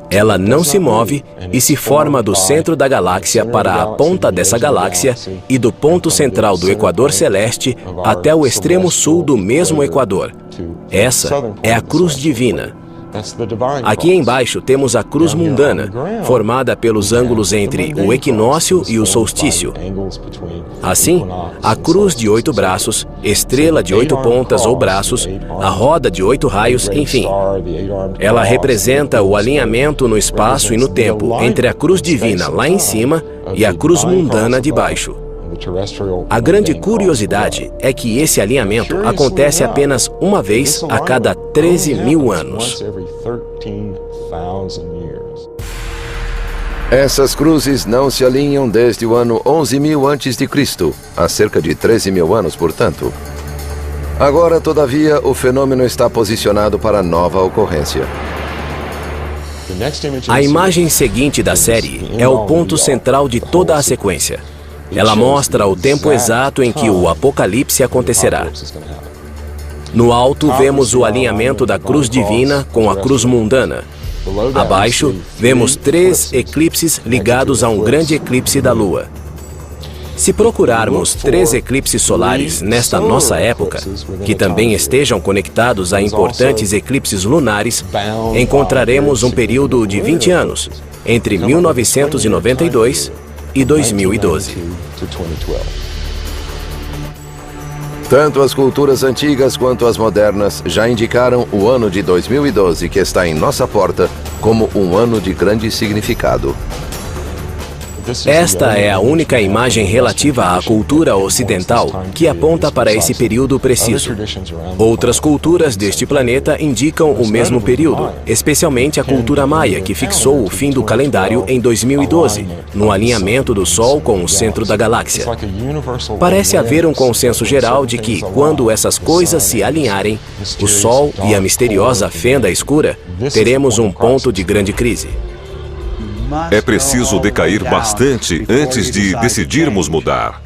Speaker 5: Ela não se move e se forma do centro da galáxia para a ponta dessa galáxia e do ponto central do equador celeste até o extremo sul do mesmo equador. Essa é a cruz divina. Aqui embaixo temos a cruz mundana, formada pelos ângulos entre o equinócio e o solstício. Assim, a cruz de 8 braços, estrela de 8 pontas ou braços, a roda de 8 raios, enfim. Ela representa o alinhamento no espaço e no tempo entre a cruz divina lá em cima e a cruz mundana de baixo. A grande curiosidade é que esse alinhamento acontece apenas uma vez a cada 13.000 anos.
Speaker 1: Essas cruzes não se alinham desde o ano 11.000 a.C., há cerca de 13.000 anos, portanto. Agora, todavia, o fenômeno está posicionado para nova ocorrência.
Speaker 5: A imagem seguinte da série é o ponto central de toda a sequência. Ela mostra o tempo exato em que o Apocalipse acontecerá. No alto, vemos o alinhamento da cruz divina com a cruz mundana. Abaixo, vemos 3 eclipses ligados a um grande eclipse da Lua. Se procurarmos 3 eclipses solares nesta nossa época, que também estejam conectados a importantes eclipses lunares, encontraremos um período de 20 anos, entre 1992 e 2012.
Speaker 1: Tanto as culturas antigas quanto as modernas já indicaram o ano de 2012, que está em nossa porta, como um ano de grande significado.
Speaker 5: Esta é a única imagem relativa à cultura ocidental que aponta para esse período preciso. Outras culturas deste planeta indicam o mesmo período, especialmente a cultura maia, que fixou o fim do calendário em 2012, no alinhamento do Sol com o centro da galáxia. Parece haver um consenso geral de que, quando essas coisas se alinharem, o Sol e a misteriosa fenda escura, teremos um ponto de grande crise.
Speaker 4: É preciso decair bastante antes de decidirmos mudar.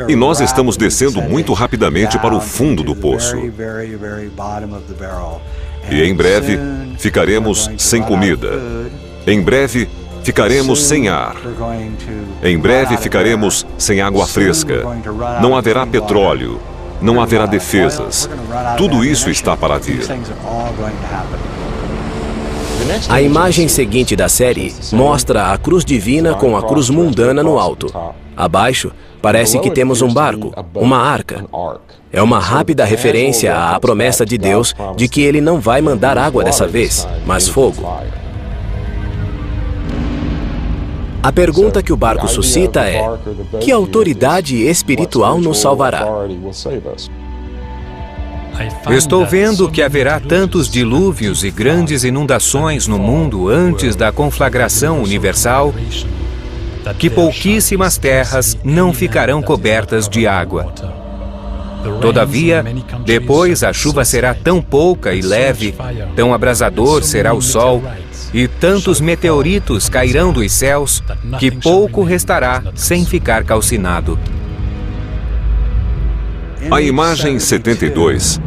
Speaker 4: E nós estamos descendo muito rapidamente para o fundo do poço. E em breve ficaremos sem comida. Em breve ficaremos sem ar. Em breve ficaremos sem água fresca. Não haverá petróleo. Não haverá defesas. Tudo isso está para vir.
Speaker 5: A imagem seguinte da série mostra a cruz divina com a cruz mundana no alto. Abaixo, parece que temos um barco, uma arca. É uma rápida referência à promessa de Deus de que Ele não vai mandar água dessa vez, mas fogo. A pergunta que o barco suscita é: que autoridade espiritual nos salvará?
Speaker 8: Estou vendo que haverá tantos dilúvios e grandes inundações no mundo antes da conflagração universal que pouquíssimas terras não ficarão cobertas de água. Todavia, depois a chuva será tão pouca e leve, tão abrasador será o sol, e tantos meteoritos cairão dos céus, que pouco restará sem ficar calcinado.
Speaker 4: A imagem 72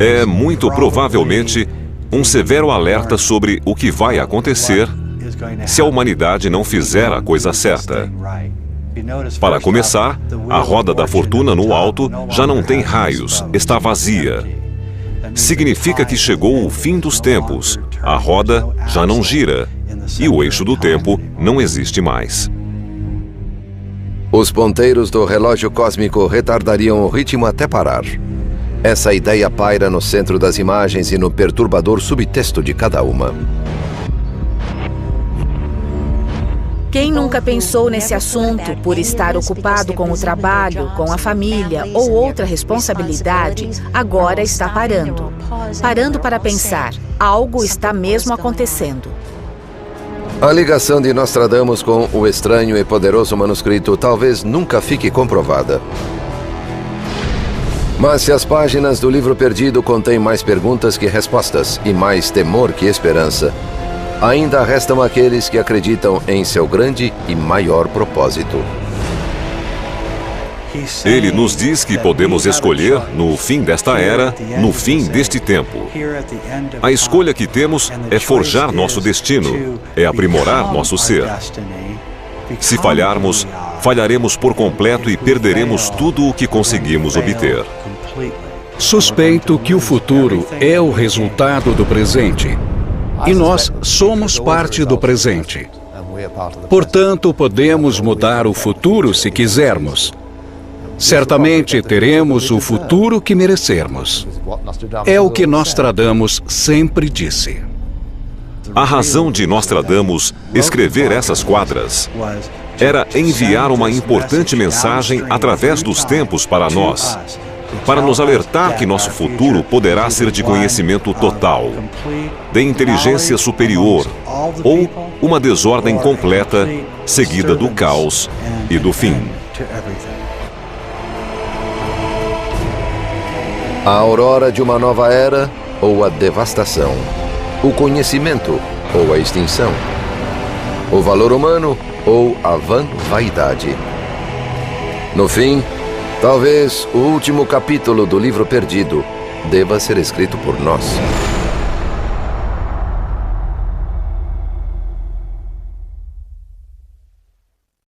Speaker 4: é muito provavelmente um severo alerta sobre o que vai acontecer se a humanidade não fizer a coisa certa. Para começar, a roda da fortuna no alto já não tem raios, está vazia. Significa que chegou o fim dos tempos, a roda já não gira e o eixo do tempo não existe mais.
Speaker 1: Os ponteiros do relógio cósmico retardariam o ritmo até parar. Essa ideia paira no centro das imagens e no perturbador subtexto de cada uma.
Speaker 6: Quem nunca pensou nesse assunto por estar ocupado com o trabalho, com a família ou outra responsabilidade, agora está parando. Parando para pensar, algo está mesmo acontecendo.
Speaker 1: A ligação de Nostradamus com o estranho e poderoso manuscrito talvez nunca fique comprovada. Mas se as páginas do livro perdido contêm mais perguntas que respostas e mais temor que esperança, ainda restam aqueles que acreditam em seu grande e maior propósito.
Speaker 4: Ele nos diz que podemos escolher, no fim desta era, no fim deste tempo. A escolha que temos é forjar nosso destino, é aprimorar nosso ser. Se falharmos, falharemos por completo e perderemos tudo o que conseguimos obter.
Speaker 2: Suspeito que o futuro é o resultado do presente. e nós somos parte do presente. Portanto, podemos mudar o futuro se quisermos. Certamente teremos o futuro que merecermos. É o que Nostradamus sempre disse.
Speaker 4: A razão de Nostradamus escrever essas quadras era enviar uma importante mensagem através dos tempos para nós, para nos alertar que nosso futuro poderá ser de conhecimento total, de inteligência superior ou uma desordem completa, seguida do caos e do fim.
Speaker 1: A aurora de uma nova era ou a devastação, o conhecimento ou a extinção, o valor humano ou a vã vaidade. No fim, talvez o último capítulo do livro perdido deva ser escrito por nós.